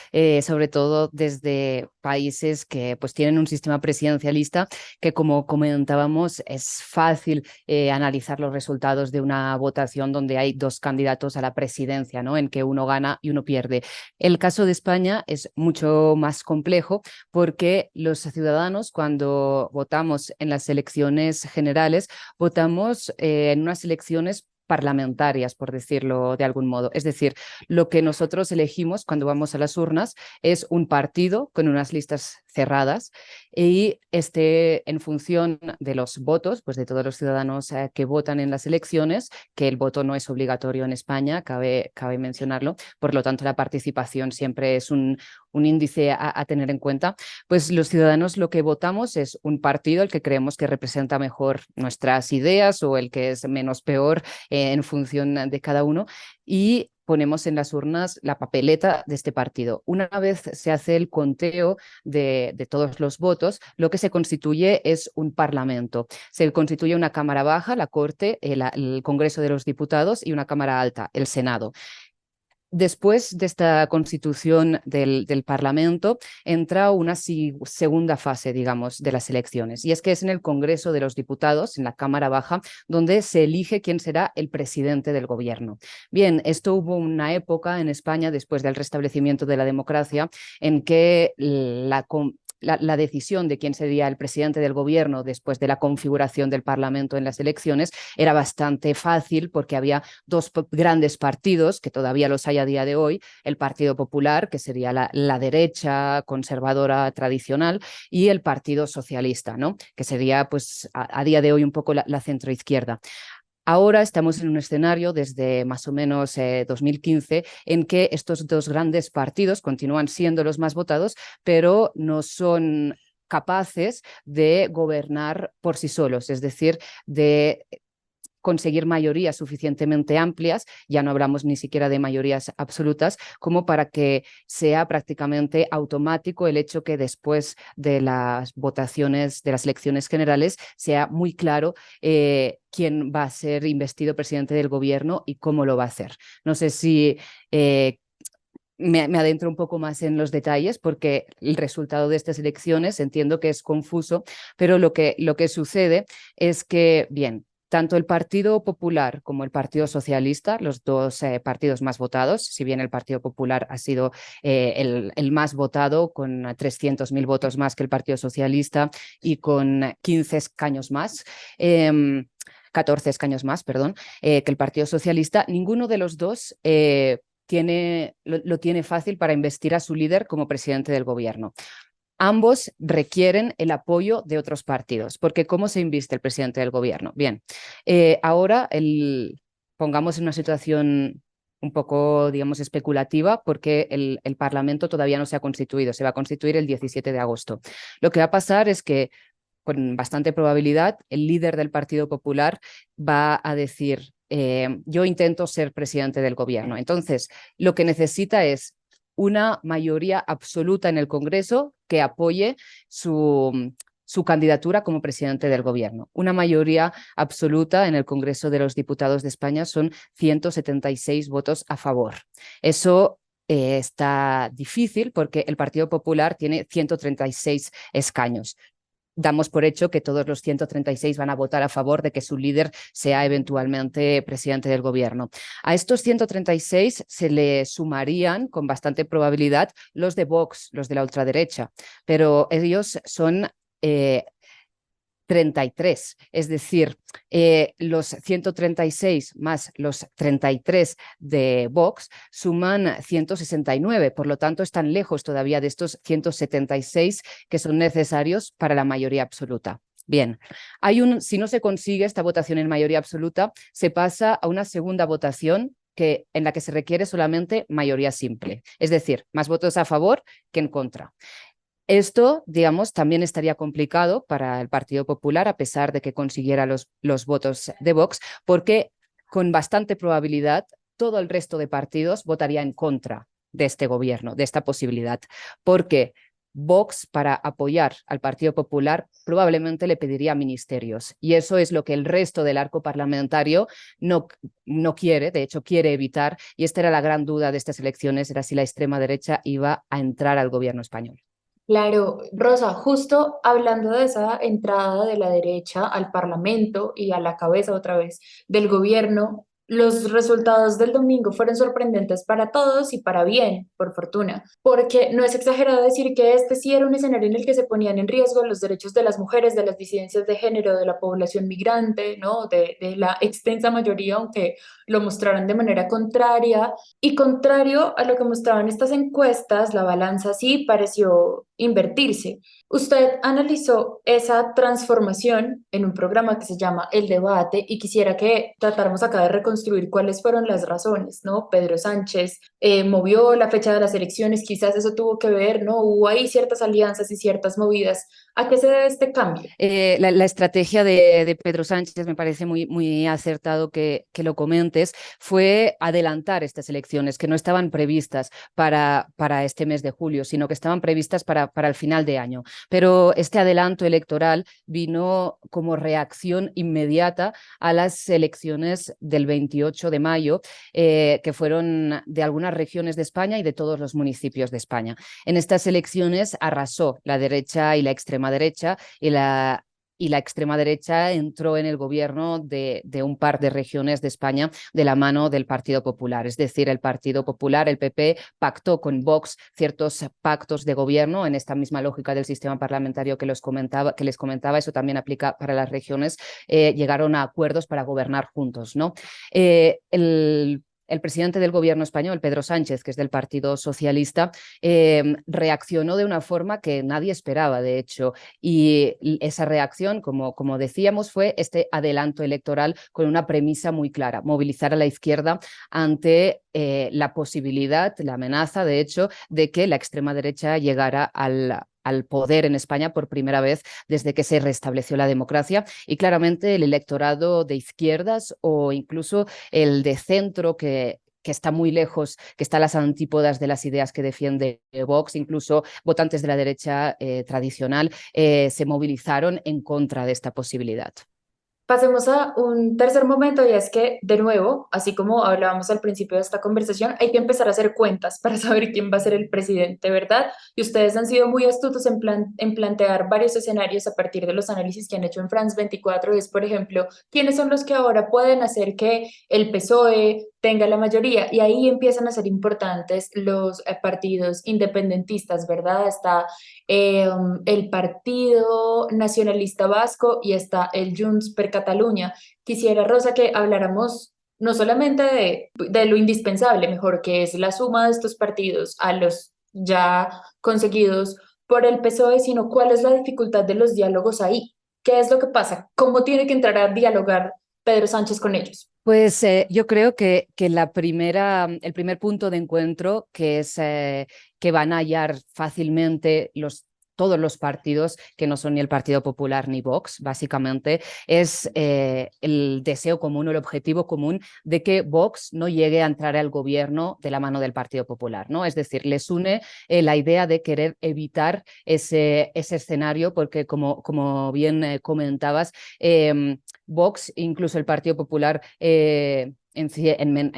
sobre todo desde países que pues tienen un sistema presidencialista que, como comentábamos, es fácil analizar los resultados de una votación donde hay dos candidatos a la presidencia, ¿no? En que uno gana y uno pierde. El caso de España es mucho más complejo porque los ciudadanos, cuando votamos en las elecciones generales, votamos en unas elecciones parlamentarias, por decirlo de algún modo. Es decir, lo que nosotros elegimos cuando vamos a las urnas es un partido con unas listas cerradas y en función de los votos, pues de todos los ciudadanos que votan en las elecciones, que el voto no es obligatorio en España, cabe mencionarlo, por lo tanto la participación siempre es un índice a tener en cuenta, pues los ciudadanos lo que votamos es un partido, el que creemos que representa mejor nuestras ideas o el que es menos peor en función de cada uno, y ponemos en las urnas la papeleta de este partido. Una vez se hace el conteo de todos los votos, lo que se constituye es un parlamento. Se constituye una cámara baja, la Corte, el Congreso de los Diputados, y una cámara alta, el Senado. Después de esta constitución del Parlamento entra una segunda fase, digamos, de las elecciones, y es que es en el Congreso de los Diputados, en la Cámara Baja, donde se elige quién será el presidente del gobierno. Bien, esto hubo una época en España, después del restablecimiento de la democracia, en que la decisión de quién sería el presidente del gobierno después de la configuración del Parlamento en las elecciones era bastante fácil porque había dos grandes partidos, que todavía los hay a día de hoy: el Partido Popular, que sería la derecha conservadora tradicional, y el Partido Socialista, ¿no? Que sería pues a día de hoy un poco la centroizquierda. Ahora estamos en un escenario desde más o menos 2015 en que estos dos grandes partidos continúan siendo los más votados, pero no son capaces de gobernar por sí solos, es decir, de conseguir mayorías suficientemente amplias, ya no hablamos ni siquiera de mayorías absolutas, como para que sea prácticamente automático el hecho que después de las votaciones de las elecciones generales sea muy claro quién va a ser investido presidente del gobierno y cómo lo va a hacer. No sé si me adentro un poco más en los detalles, porque el resultado de estas elecciones entiendo que es confuso, pero lo que sucede es que, bien, tanto el Partido Popular como el Partido Socialista, los dos partidos más votados, si bien el Partido Popular ha sido el más votado, con 300.000 votos más que el Partido Socialista y con 15 escaños más, 14 escaños más, perdón, que el Partido Socialista, ninguno de los dos lo tiene fácil para investir a su líder como presidente del gobierno. Ambos requieren el apoyo de otros partidos, porque ¿cómo se inviste el presidente del gobierno? Bien, ahora pongamos en una situación un poco, digamos, especulativa, porque el Parlamento todavía no se ha constituido, se va a constituir el 17 de agosto. Lo que va a pasar es que, con bastante probabilidad, el líder del Partido Popular va a decir: yo intento ser presidente del gobierno. Entonces, lo que necesita es una mayoría absoluta en el Congreso que apoye su su candidatura como presidente del gobierno. Una mayoría absoluta en el Congreso de los Diputados de España son 176 votos a favor. Eso está difícil porque el Partido Popular tiene 136 escaños. Damos por hecho que todos los 136 van a votar a favor de que su líder sea eventualmente presidente del gobierno. A estos 136 se le sumarían con bastante probabilidad los de Vox, los de la ultraderecha, pero ellos son 33, es decir, los 136 más los 33 de Vox suman 169, por lo tanto están lejos todavía de estos 176 que son necesarios para la mayoría absoluta. Bien, si no se consigue esta votación en mayoría absoluta, se pasa a una segunda votación en la que se requiere solamente mayoría simple, es decir, más votos a favor que en contra. Esto, digamos, también estaría complicado para el Partido Popular, a pesar de que consiguiera los votos de Vox, porque con bastante probabilidad todo el resto de partidos votaría en contra de este gobierno, de esta posibilidad, porque Vox, para apoyar al Partido Popular, probablemente le pediría ministerios, y eso es lo que el resto del arco parlamentario no quiere, de hecho quiere evitar, y esta era la gran duda de estas elecciones, era si la extrema derecha iba a entrar al gobierno español. Claro, Rosa, justo hablando de esa entrada de la derecha al Parlamento y a la cabeza otra vez del gobierno, los resultados del domingo fueron sorprendentes para todos y para bien, por fortuna, porque no es exagerado decir que este sí era un escenario en el que se ponían en riesgo los derechos de las mujeres, de las disidencias de género, de la población migrante, ¿no? De la extensa mayoría, aunque lo mostraron de manera contraria. Y contrario a lo que mostraban estas encuestas, la balanza sí pareció invertirse. Usted analizó esa transformación en un programa que se llama El Debate y quisiera que tratáramos acá de reconstruir cuáles fueron las razones, ¿no? Pedro Sánchez movió la fecha de las elecciones, quizás eso tuvo que ver, ¿no? Hubo ahí ciertas alianzas y ciertas movidas. ¿A qué se debe este cambio? La estrategia de Pedro Sánchez me parece muy acertado que lo comentes, fue adelantar estas elecciones que no estaban previstas para este mes de julio, sino que estaban previstas para el final de año. Pero este adelanto electoral vino como reacción inmediata a las elecciones del 28 de mayo, que fueron de algunas regiones de España y de todos los municipios de España. En estas elecciones arrasó la derecha y la extrema derecha, y la extrema derecha entró en el gobierno de un par de regiones de España de la mano del Partido Popular. Es decir, el Partido Popular, el PP, pactó con Vox ciertos pactos de gobierno en esta misma lógica del sistema parlamentario que les comentaba. Eso también aplica para las regiones. Llegaron a acuerdos para gobernar juntos, ¿no? El presidente del gobierno español, Pedro Sánchez, que es del Partido Socialista, reaccionó de una forma que nadie esperaba, de hecho, y esa reacción, como decíamos, fue este adelanto electoral con una premisa muy clara: movilizar a la izquierda ante la posibilidad, la amenaza, de hecho, de que la extrema derecha llegara al poder en España por primera vez desde que se restableció la democracia. Y claramente el electorado de izquierdas o incluso el de centro que está muy lejos, que está a las antípodas de las ideas que defiende Vox, incluso votantes de la derecha tradicional, se movilizaron en contra de esta posibilidad. Pasemos a un tercer momento y es que, de nuevo, así como hablábamos al principio de esta conversación, hay que empezar a hacer cuentas para saber quién va a ser el presidente, ¿verdad? Y ustedes han sido muy astutos en plantear varios escenarios a partir de los análisis que han hecho en France 24. Es, por ejemplo, quiénes son los que ahora pueden hacer que el PSOE tenga la mayoría, y ahí empiezan a ser importantes los partidos independentistas, ¿verdad? Está el Partido Nacionalista Vasco y está el Junts per Catalunya. Quisiera, Rosa, que habláramos no solamente de lo indispensable, mejor, que es la suma de estos partidos a los ya conseguidos por el PSOE, sino cuál es la dificultad de los diálogos ahí. ¿Qué es lo que pasa? ¿Cómo tiene que entrar a dialogar Pedro Sánchez con ellos? Pues yo creo que el primer punto de encuentro, que es que van a hallar fácilmente los todos los partidos que no son ni el Partido Popular ni Vox, básicamente, es el deseo común o el objetivo común de que Vox no llegue a entrar al gobierno de la mano del Partido Popular, ¿no? Es decir, les une la idea de querer evitar ese escenario porque, como bien comentabas, Vox, incluso el Partido Popular en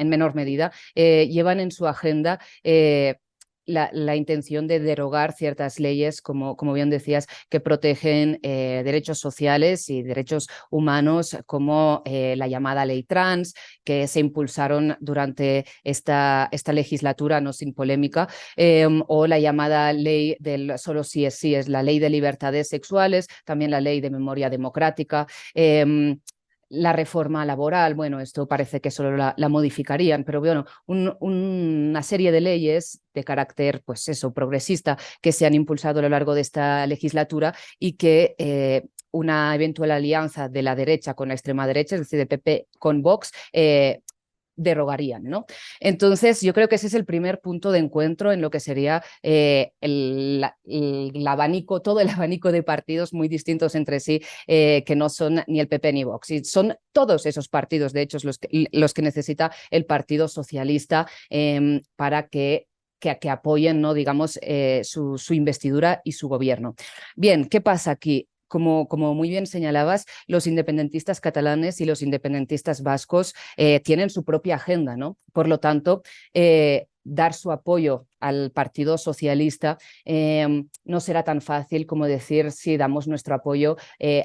menor medida, llevan en su agenda la intención de derogar ciertas leyes, como bien decías, que protegen derechos sociales y derechos humanos, como la llamada ley trans, que se impulsaron durante esta legislatura, no sin polémica, o la llamada ley del solo sí es sí, es la ley de libertades sexuales, también la ley de memoria democrática. La reforma laboral, bueno, esto parece que solo la modificarían, pero bueno, una serie de leyes de carácter, pues eso, progresista, que se han impulsado a lo largo de esta legislatura y que una eventual alianza de la derecha con la extrema derecha, es decir, de PP con Vox, derogarían, ¿no? Entonces, yo creo que ese es el primer punto de encuentro en lo que sería el abanico, todo el abanico de partidos muy distintos entre sí, que no son ni el PP ni Vox. Y son todos esos partidos, de hecho, los que necesita el Partido Socialista para que apoyen, ¿no? Digamos, su investidura y su gobierno. Bien, ¿qué pasa aquí? Como muy bien señalabas, los independentistas catalanes y los independentistas vascos tienen su propia agenda, ¿no? Por lo tanto, dar su apoyo al Partido Socialista no será tan fácil como decir si damos nuestro apoyo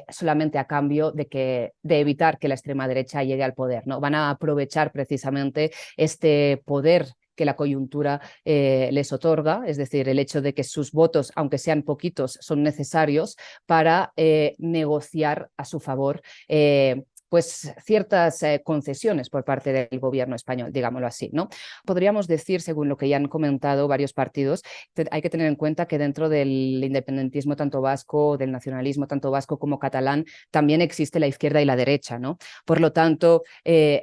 solamente a cambio de evitar que la extrema derecha llegue al poder, ¿no? Van a aprovechar precisamente este poder que la coyuntura les otorga, es decir, el hecho de que sus votos, aunque sean poquitos, son necesarios para negociar a su favor pues ciertas concesiones por parte del gobierno español, digámoslo así, ¿no? Podríamos decir, según lo que ya han comentado varios partidos, hay que tener en cuenta que dentro del independentismo tanto vasco, del nacionalismo tanto vasco como catalán, también existe la izquierda y la derecha, ¿no? Por lo tanto,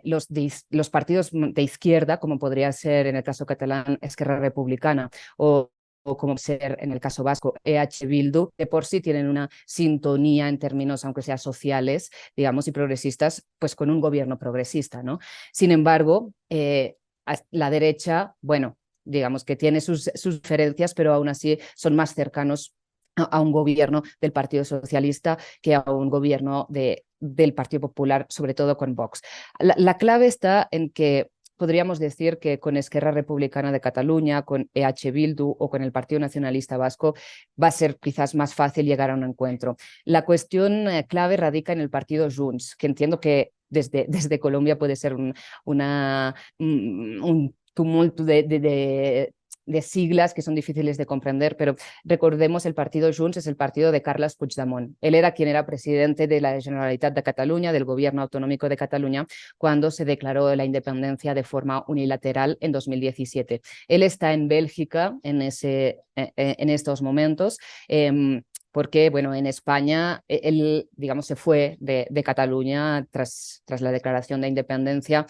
los partidos de izquierda, como podría ser en el caso catalán Esquerra Republicana o como ser en el caso vasco EH Bildu, de por sí tienen una sintonía en términos, aunque sea sociales, digamos, y progresistas, pues con un gobierno progresista, ¿no? Sin embargo, la derecha, bueno, digamos que tiene sus diferencias, pero aún así son más cercanos a un gobierno del Partido Socialista que a un gobierno del Partido Popular, sobre todo con Vox. La clave está en que podríamos decir que con Esquerra Republicana de Cataluña, con EH Bildu o con el Partido Nacionalista Vasco va a ser quizás más fácil llegar a un encuentro. La cuestión clave radica en el partido Junts, que entiendo que desde Colombia puede ser un tumulto de siglas que son difíciles de comprender, pero recordemos el partido Junts es el partido de Carles Puigdemont. Él era quien era presidente de la Generalitat de Cataluña, del gobierno autonómico de Cataluña, cuando se declaró la independencia de forma unilateral en 2017. Él está en Bélgica en estos momentos. Porque, bueno, en España él, digamos, se fue de Cataluña tras la declaración de independencia,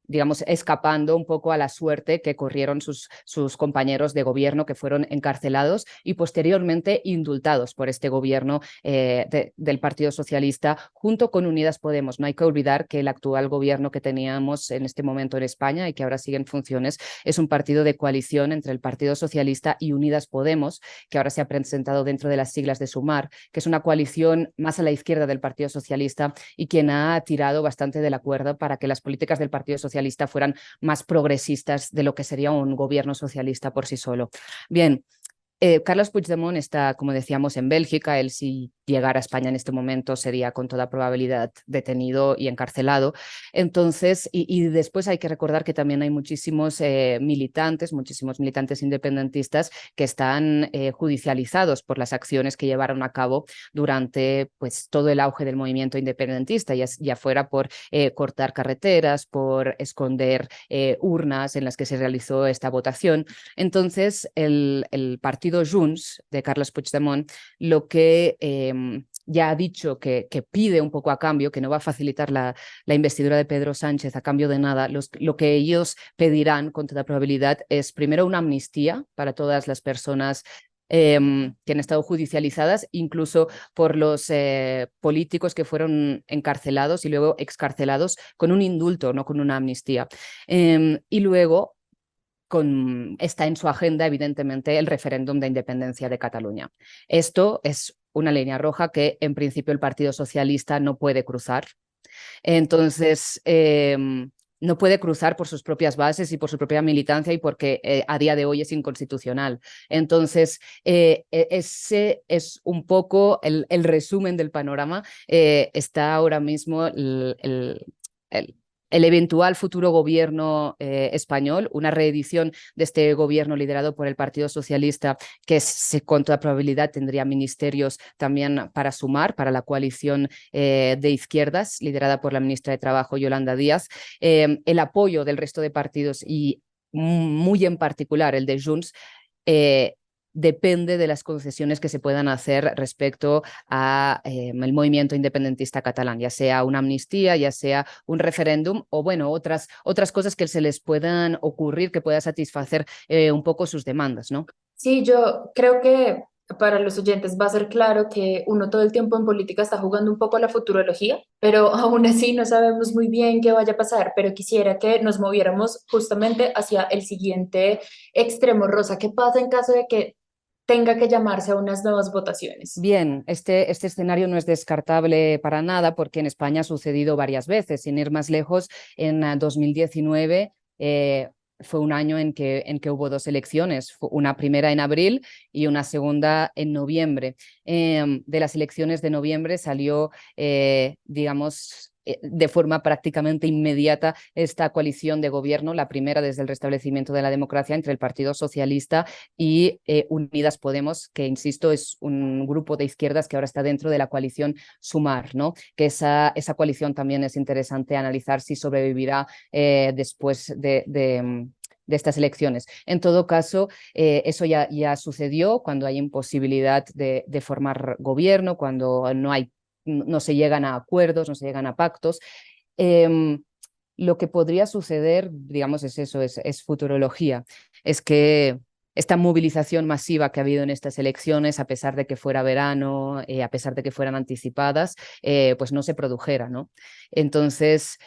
digamos, escapando un poco a la suerte que corrieron sus compañeros de gobierno que fueron encarcelados y posteriormente indultados por este gobierno del Partido Socialista junto con Unidas Podemos. No hay que olvidar que el actual gobierno que teníamos en este momento en España y que ahora sigue en funciones es un partido de coalición entre el Partido Socialista y Unidas Podemos, que ahora se ha presentado dentro de las siglas de Sumar, que es una coalición más a la izquierda del Partido Socialista y quien ha tirado bastante de la cuerda para que las políticas del Partido Socialista fueran más progresistas de lo que sería un gobierno socialista por sí solo. Bien, Carles Puigdemont está, como decíamos, en Bélgica. Él, si llegara a España en este momento, sería con toda probabilidad detenido y encarcelado. Entonces, y después hay que recordar que también hay muchísimos militantes independentistas que están judicializados por las acciones que llevaron a cabo durante pues, todo el auge del movimiento independentista, ya fuera por cortar carreteras, por esconder urnas en las que se realizó esta votación. Entonces, el partido Junts de Carles Puigdemont lo que ya ha dicho que pide un poco a cambio, que no va a facilitar la investidura de Pedro Sánchez a cambio de nada. Lo que ellos pedirán con toda probabilidad es primero una amnistía para todas las personas que han estado judicializadas incluso por los políticos que fueron encarcelados y luego excarcelados con un indulto, no con una amnistía. Y luego está en su agenda, evidentemente, el referéndum de independencia de Cataluña. Esto es una línea roja que, en principio, el Partido Socialista no puede cruzar. Entonces, no puede cruzar por sus propias bases y por su propia militancia y porque a día de hoy es inconstitucional. Entonces, ese es un poco el resumen del panorama. Está ahora mismo el eventual futuro gobierno español, una reedición de este gobierno liderado por el Partido Socialista, que con toda probabilidad tendría ministerios también para sumar, para la coalición de izquierdas, liderada por la ministra de Trabajo, Yolanda Díaz, el apoyo del resto de partidos y muy en particular el de Junts, depende de las concesiones que se puedan hacer respecto a el movimiento independentista catalán, ya sea una amnistía, ya sea un referéndum o bueno, otras cosas que se les puedan ocurrir que pueda satisfacer un poco sus demandas, ¿no? Sí, yo creo que para los oyentes va a ser claro que uno todo el tiempo en política está jugando un poco a la futurología, pero aún así no sabemos muy bien qué vaya a pasar, pero quisiera que nos moviéramos justamente hacia el siguiente extremo, Rosa. ¿Qué pasa en caso de que tenga que llamarse a unas nuevas votaciones? Bien, este escenario no es descartable para nada porque en España ha sucedido varias veces. Sin ir más lejos, en 2019 fue un año en que hubo dos elecciones, una primera en abril y una segunda en noviembre. De las elecciones de noviembre salió, digamos, de forma prácticamente inmediata esta coalición de gobierno, la primera desde el restablecimiento de la democracia entre el Partido Socialista y Unidas Podemos, que insisto es un grupo de izquierdas que ahora está dentro de la coalición Sumar, ¿no? Que esa coalición también es interesante analizar si sobrevivirá después de estas elecciones. En todo caso, eso ya sucedió cuando hay imposibilidad de formar gobierno, cuando no se llegan a acuerdos, no se llegan a pactos. Lo que podría suceder, digamos, es eso, es futurología. Es que esta movilización masiva que ha habido en estas elecciones, a pesar de que fuera verano, a pesar de que fueran anticipadas, pues no se produjera, ¿no? Entonces,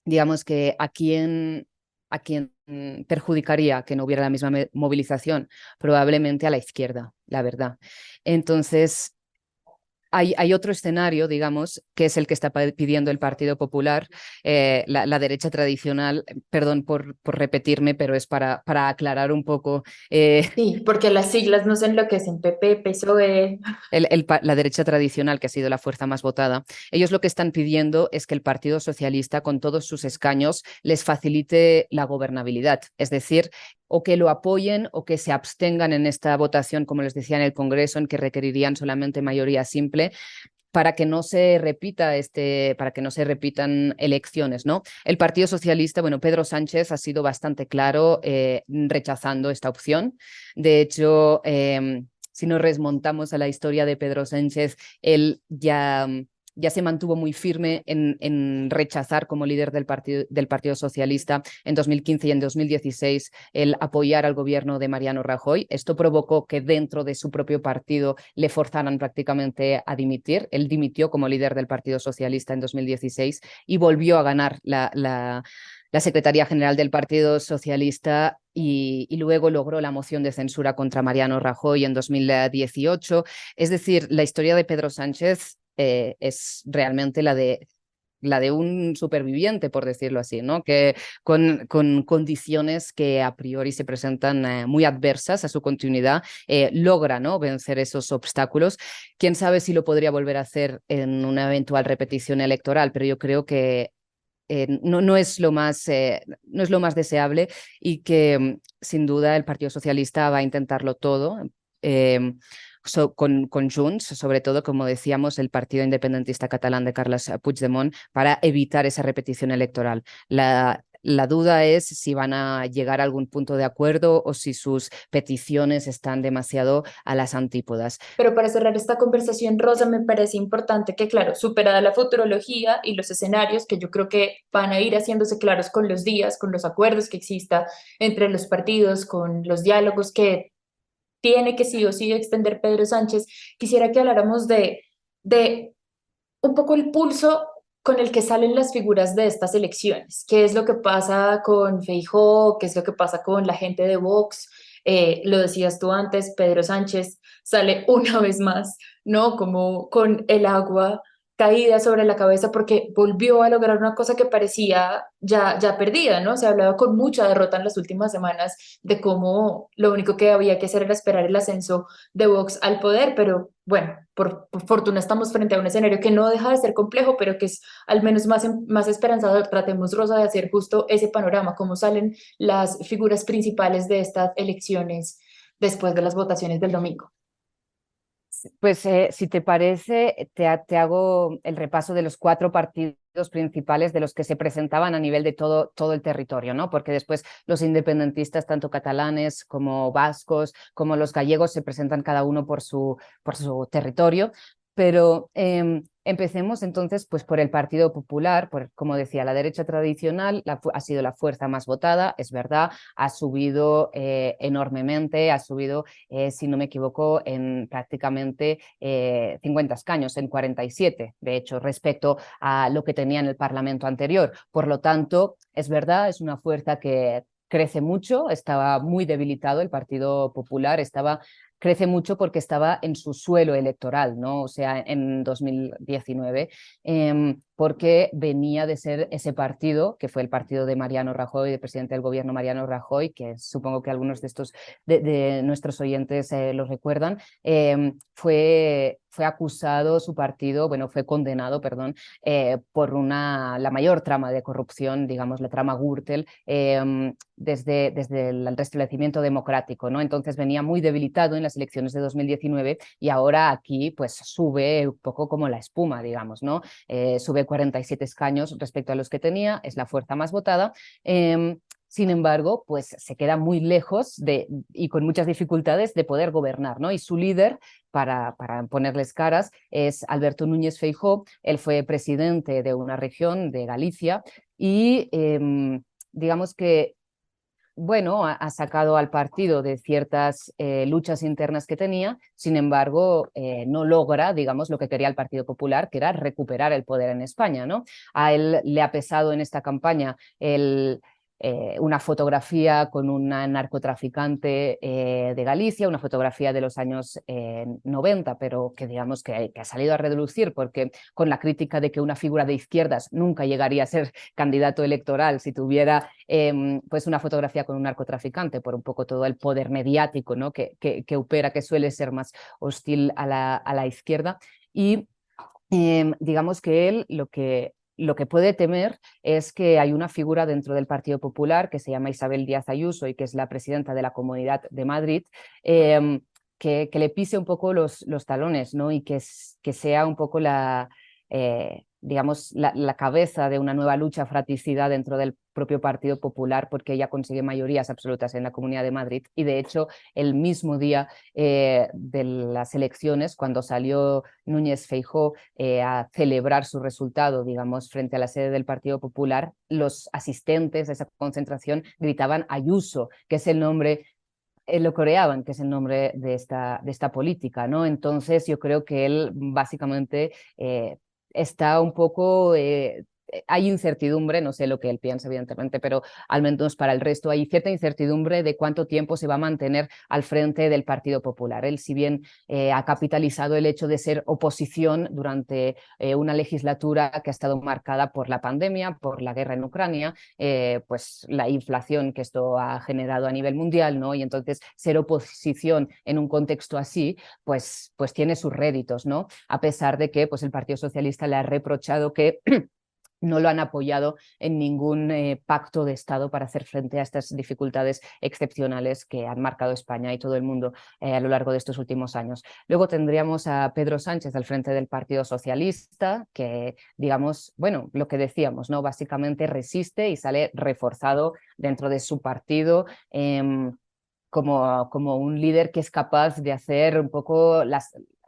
digamos que a quién perjudicaría que no hubiera la misma movilización, probablemente a la izquierda, la verdad. Entonces, hay otro escenario, digamos, que es el que está pidiendo el Partido Popular, la derecha tradicional, perdón por repetirme, pero es para aclarar un poco. Sí, porque las siglas no se enloquecen, PP, PSOE. La derecha tradicional, que ha sido la fuerza más votada, ellos lo que están pidiendo es que el Partido Socialista, con todos sus escaños, les facilite la gobernabilidad, es decir, o que lo apoyen o que se abstengan en esta votación, como les decía en el Congreso, en que requerirían solamente mayoría simple, para que no se repitan elecciones, ¿no? El Partido Socialista, bueno, Pedro Sánchez ha sido bastante claro rechazando esta opción. De hecho, si nos remontamos a la historia de Pedro Sánchez, él ya se mantuvo muy firme en rechazar como líder del Partido Socialista en 2015 y en 2016 el apoyar al gobierno de Mariano Rajoy. Esto provocó que dentro de su propio partido le forzaran prácticamente a dimitir. Él dimitió como líder del Partido Socialista en 2016 y volvió a ganar la Secretaría General del Partido Socialista y luego logró la moción de censura contra Mariano Rajoy en 2018. Es decir, la historia de Pedro Sánchez es realmente la de un superviviente, por decirlo así, ¿no? Que con condiciones que a priori se presentan muy adversas a su continuidad, logra, ¿no?, vencer esos obstáculos. Quién sabe si lo podría volver a hacer en una eventual repetición electoral, pero yo creo que no es lo más deseable y que sin duda el Partido Socialista va a intentarlo todo. Con Junts, sobre todo, como decíamos, el partido independentista catalán de Carles Puigdemont, para evitar esa repetición electoral. La duda es si van a llegar a algún punto de acuerdo o si sus peticiones están demasiado a las antípodas. Pero para cerrar esta conversación, Rosa, me parece importante que, claro, superada la futurología y los escenarios, que yo creo que van a ir haciéndose claros con los días, con los acuerdos que exista entre los partidos, con los diálogos que tiene que sí o sí extender Pedro Sánchez, quisiera que habláramos de un poco el pulso con el que salen las figuras de estas elecciones. ¿Qué es lo que pasa con Feijóo? ¿Qué es lo que pasa con la gente de Vox? Lo decías tú antes, Pedro Sánchez sale una vez más, ¿no? Como con el agua caída sobre la cabeza porque volvió a lograr una cosa que parecía ya perdida, ¿no? Se ha hablado con mucha derrota en las últimas semanas de cómo lo único que había que hacer era esperar el ascenso de Vox al poder, pero bueno, por fortuna estamos frente a un escenario que no deja de ser complejo, pero que es al menos más esperanzador. Tratemos, Rosa, de hacer justo ese panorama, cómo salen las figuras principales de estas elecciones después de las votaciones del domingo. Pues si te parece, te hago el repaso de los 4 partidos principales de los que se presentaban a nivel de todo el territorio, ¿no? Porque después los independentistas, tanto catalanes como vascos, como los gallegos, se presentan cada uno por su territorio. Pero empecemos entonces pues, por el Partido Popular, como decía, la derecha tradicional ha sido la fuerza más votada, es verdad, ha subido enormemente, ha subido, si no me equivoco, en prácticamente 50 escaños, en 47, de hecho, respecto a lo que tenía en el Parlamento anterior. Por lo tanto, es verdad, es una fuerza que crece mucho, estaba muy debilitado el Partido Popular, crece mucho porque estaba en su suelo electoral, ¿no? O sea, en 2019, porque venía de ser ese partido, que fue el partido de Mariano Rajoy, del presidente del gobierno Mariano Rajoy, que supongo que algunos de nuestros oyentes lo recuerdan, fue acusado su partido, bueno, fue condenado, perdón, por la mayor trama de corrupción, digamos, la trama Gürtel, desde el restablecimiento democrático, ¿no? Entonces venía muy debilitado en las elecciones de 2019 y ahora aquí pues sube un poco como la espuma, digamos, ¿no? Sube 47 escaños respecto a los que tenía, es la fuerza más votada. Sin embargo, pues se queda muy lejos y con muchas dificultades de poder gobernar, ¿no? Y su líder, para ponerles caras, es Alberto Núñez Feijóo. Él fue presidente de una región de Galicia y digamos que bueno, ha sacado al partido de ciertas luchas internas que tenía, sin embargo, no logra, digamos, lo que quería el Partido Popular, que era recuperar el poder en España, ¿no? A él le ha pesado en esta campaña una fotografía con una narcotraficante de Galicia, una fotografía de los años 90, pero que digamos que ha salido a relucir porque con la crítica de que una figura de izquierdas nunca llegaría a ser candidato electoral si tuviera pues una fotografía con un narcotraficante, por un poco todo el poder mediático, ¿no? que opera, que suele ser más hostil a la izquierda. Y digamos que él lo que puede temer es que hay una figura dentro del Partido Popular que se llama Isabel Díaz Ayuso y que es la presidenta de la Comunidad de Madrid, que le pise un poco los talones, ¿no? Y que sea un poco digamos, la cabeza de una nueva lucha fratricida dentro del propio Partido Popular, porque ella consigue mayorías absolutas en la Comunidad de Madrid. Y de hecho, el mismo día de las elecciones, cuando salió Núñez Feijóo a celebrar su resultado, digamos, frente a la sede del Partido Popular, los asistentes de esa concentración gritaban Ayuso, que es el nombre lo coreaban, que es el nombre de esta política, ¿no? Entonces yo creo que él básicamente está un poco... hay incertidumbre, no sé lo que él piensa evidentemente, pero al menos para el resto hay cierta incertidumbre de cuánto tiempo se va a mantener al frente del Partido Popular. Él, si bien ha capitalizado el hecho de ser oposición durante una legislatura que ha estado marcada por la pandemia, por la guerra en Ucrania, pues la inflación que esto ha generado a nivel mundial, ¿no? Y entonces ser oposición en un contexto así, pues tiene sus réditos, ¿no? A pesar de que pues, el Partido Socialista le ha reprochado que no lo han apoyado en ningún pacto de Estado para hacer frente a estas dificultades excepcionales que han marcado España y todo el mundo a lo largo de estos últimos años. Luego tendríamos a Pedro Sánchez al frente del Partido Socialista, que, digamos, bueno, lo que decíamos, ¿no? Básicamente resiste y sale reforzado dentro de su partido. Como un líder que es capaz de hacer un poco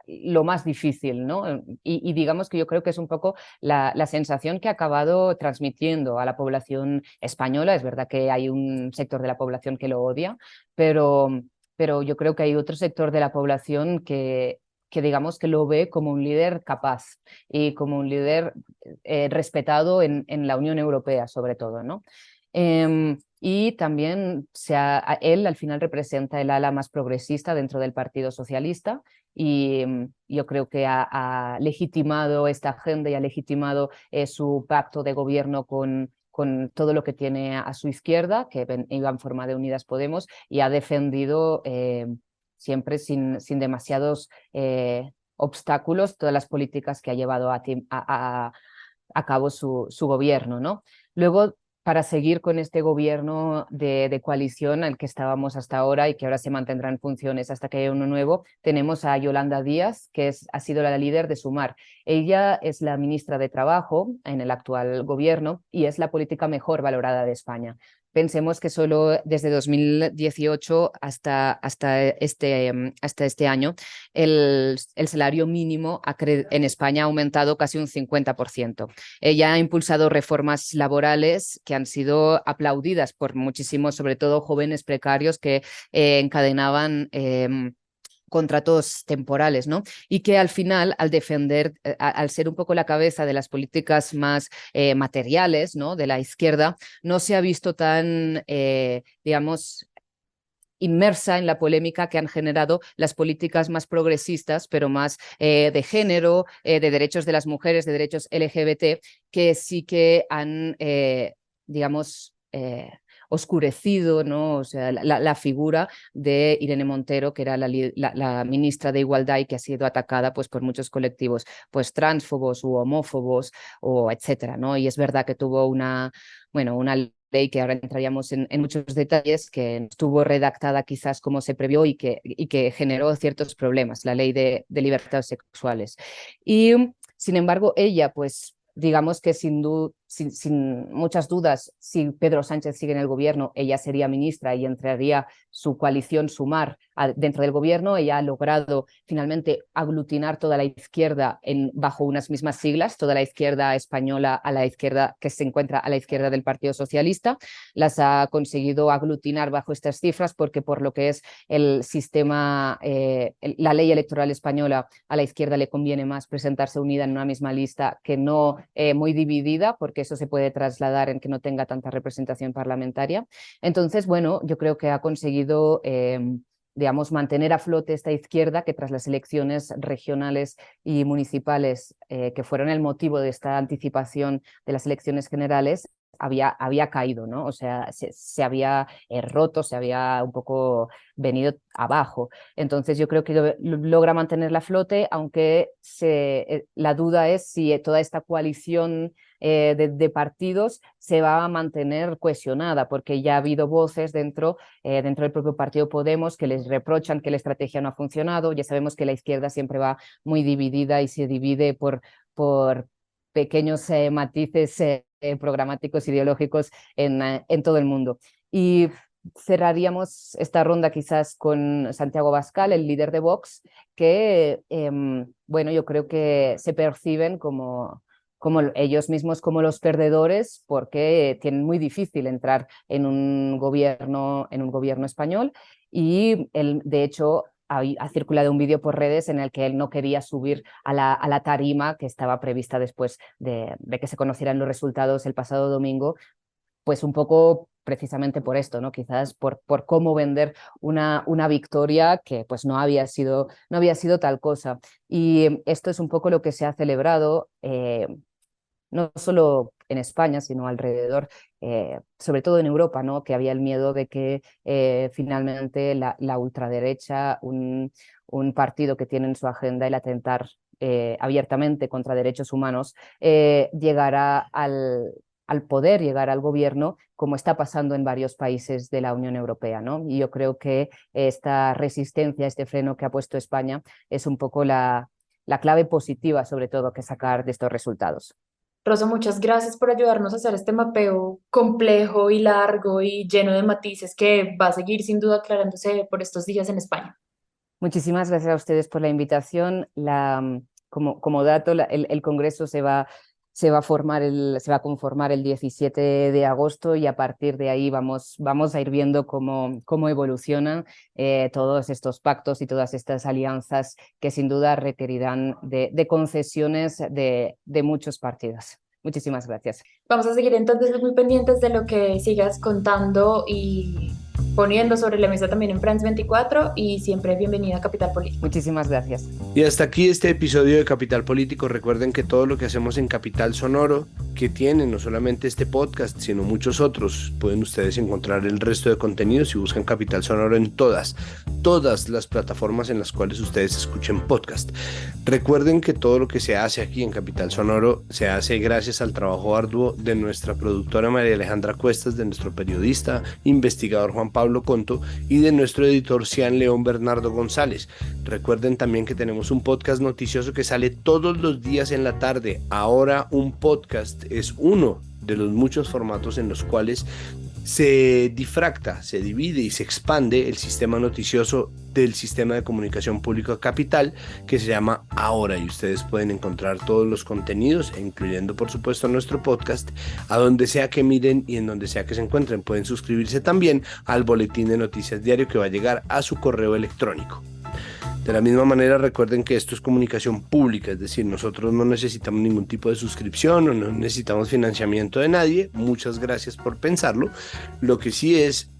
lo más difícil, ¿no? Y digamos que yo creo que es un poco la sensación que ha acabado transmitiendo a la población española. Es verdad que hay un sector de la población que lo odia, pero pero yo creo que hay otro sector de la población que digamos que lo ve como un líder capaz y como un líder respetado en la Unión Europea, sobre todo, ¿no? Y también él al final representa el ala más progresista dentro del Partido Socialista y yo creo que ha legitimado esta agenda y ha legitimado su pacto de gobierno con todo lo que tiene a su izquierda, que iba en forma de Unidas Podemos, y ha defendido siempre sin demasiados obstáculos todas las políticas que ha llevado a cabo su gobierno, ¿no? Luego, para seguir con este gobierno de coalición al que estábamos hasta ahora y que ahora se mantendrá en funciones hasta que haya uno nuevo, tenemos a Yolanda Díaz, que ha sido la líder de Sumar. Ella es la ministra de Trabajo en el actual gobierno y es la política mejor valorada de España. Pensemos que solo desde 2018 hasta este año el salario mínimo en España ha aumentado casi un 50%. Ella ha impulsado reformas laborales que han sido aplaudidas por muchísimos, sobre todo jóvenes precarios que encadenaban contratos temporales, ¿no? Y que al final, al defender, al ser un poco la cabeza de las políticas más materiales, ¿no? De la izquierda, no se ha visto tan, digamos, inmersa en la polémica que han generado las políticas más progresistas, pero más de género, de derechos de las mujeres, de derechos LGBT, que sí que han, digamos, oscurecido, ¿no? O sea, la figura de Irene Montero, que era la ministra de Igualdad y que ha sido atacada pues, por muchos colectivos pues, transfobos u homófobos, o etcétera, ¿no? Y es verdad que tuvo una ley que ahora entraríamos en muchos detalles, que estuvo redactada quizás como se previó y que generó ciertos problemas, la ley de libertades sexuales. Y sin embargo, ella, pues digamos que sin muchas dudas, si Pedro Sánchez sigue en el gobierno, ella sería ministra y entraría su coalición Sumar dentro del gobierno. Ella ha logrado finalmente aglutinar toda la izquierda bajo unas mismas siglas, toda la izquierda española a la izquierda que se encuentra a la izquierda del Partido Socialista. Las ha conseguido aglutinar bajo estas cifras porque por lo que es el sistema, la ley electoral española, a la izquierda le conviene más presentarse unida en una misma lista que no muy dividida, porque eso se puede trasladar en que no tenga tanta representación parlamentaria. Entonces, bueno, yo creo que ha conseguido digamos, mantener a flote esta izquierda que tras las elecciones regionales y municipales, que fueron el motivo de esta anticipación de las elecciones generales, había caído, ¿no? O sea, se había roto, se había un poco venido abajo. Entonces yo creo que logra mantenerla a flote, aunque la duda es si toda esta coalición de partidos se va a mantener cohesionada, porque ya ha habido voces dentro del propio partido Podemos que les reprochan que la estrategia no ha funcionado. Ya sabemos que la izquierda siempre va muy dividida y se divide por pequeños matices programáticos, ideológicos en todo el mundo. Y cerraríamos esta ronda quizás con Santiago Abascal, el líder de Vox, que bueno, yo creo que se perciben como ellos mismos como los perdedores, porque tienen muy difícil entrar en un gobierno español, y él, de hecho, ha circulado un vídeo por redes en el que él no quería subir a la tarima que estaba prevista después de que se conocieran los resultados el pasado domingo, pues un poco precisamente por esto, ¿no? Quizás por cómo vender una victoria que pues no había sido tal cosa. Y esto es un poco lo que se ha celebrado no solo en España, sino alrededor, sobre todo en Europa, ¿no? Que había el miedo de que finalmente la ultraderecha, un partido que tiene en su agenda el atentar abiertamente contra derechos humanos, llegará al poder, llegar al gobierno, como está pasando en varios países de la Unión Europea, ¿no? Y yo creo que esta resistencia, este freno que ha puesto España, es un poco la clave positiva, sobre todo, que sacar de estos resultados. Rosa, muchas gracias por ayudarnos a hacer este mapeo complejo y largo y lleno de matices que va a seguir sin duda aclarándose por estos días en España. Muchísimas gracias a ustedes por la invitación. Como dato, el Congreso se va se va a conformar el 17 de agosto y a partir de ahí vamos a ir viendo cómo evolucionan todos estos pactos y todas estas alianzas que sin duda requerirán de concesiones de muchos partidos. Muchísimas gracias. Vamos a seguir entonces muy pendientes de lo que sigas contando y poniendo sobre la mesa también en France 24 y siempre bienvenida a Capital Político. Muchísimas gracias. Y hasta aquí este episodio de Capital Político. Recuerden que todo lo que hacemos en Capital Sonoro, que tiene no solamente este podcast, sino muchos otros, pueden ustedes encontrar el resto de contenidos si buscan Capital Sonoro en todas las plataformas en las cuales ustedes escuchen podcast. Recuerden que todo lo que se hace aquí en Capital Sonoro se hace gracias al trabajo arduo de nuestra productora María Alejandra Cuestas, de nuestro periodista, investigador Juan Pablo Conto y de nuestro editor Cian León Bernardo González. Recuerden también que tenemos un podcast noticioso que sale todos los días en la tarde. Ahora un podcast es uno de los muchos formatos en los cuales se difracta, se divide y se expande el sistema noticioso del sistema de comunicación pública Capital, que se llama Ahora, y ustedes pueden encontrar todos los contenidos, incluyendo por supuesto nuestro podcast, a donde sea que miren y en donde sea que se encuentren. Pueden suscribirse también al boletín de noticias diario que va a llegar a su correo electrónico. De la misma manera, recuerden que esto es comunicación pública, es decir, nosotros no necesitamos ningún tipo de suscripción o no necesitamos financiamiento de nadie. Muchas gracias por pensarlo. Lo que sí es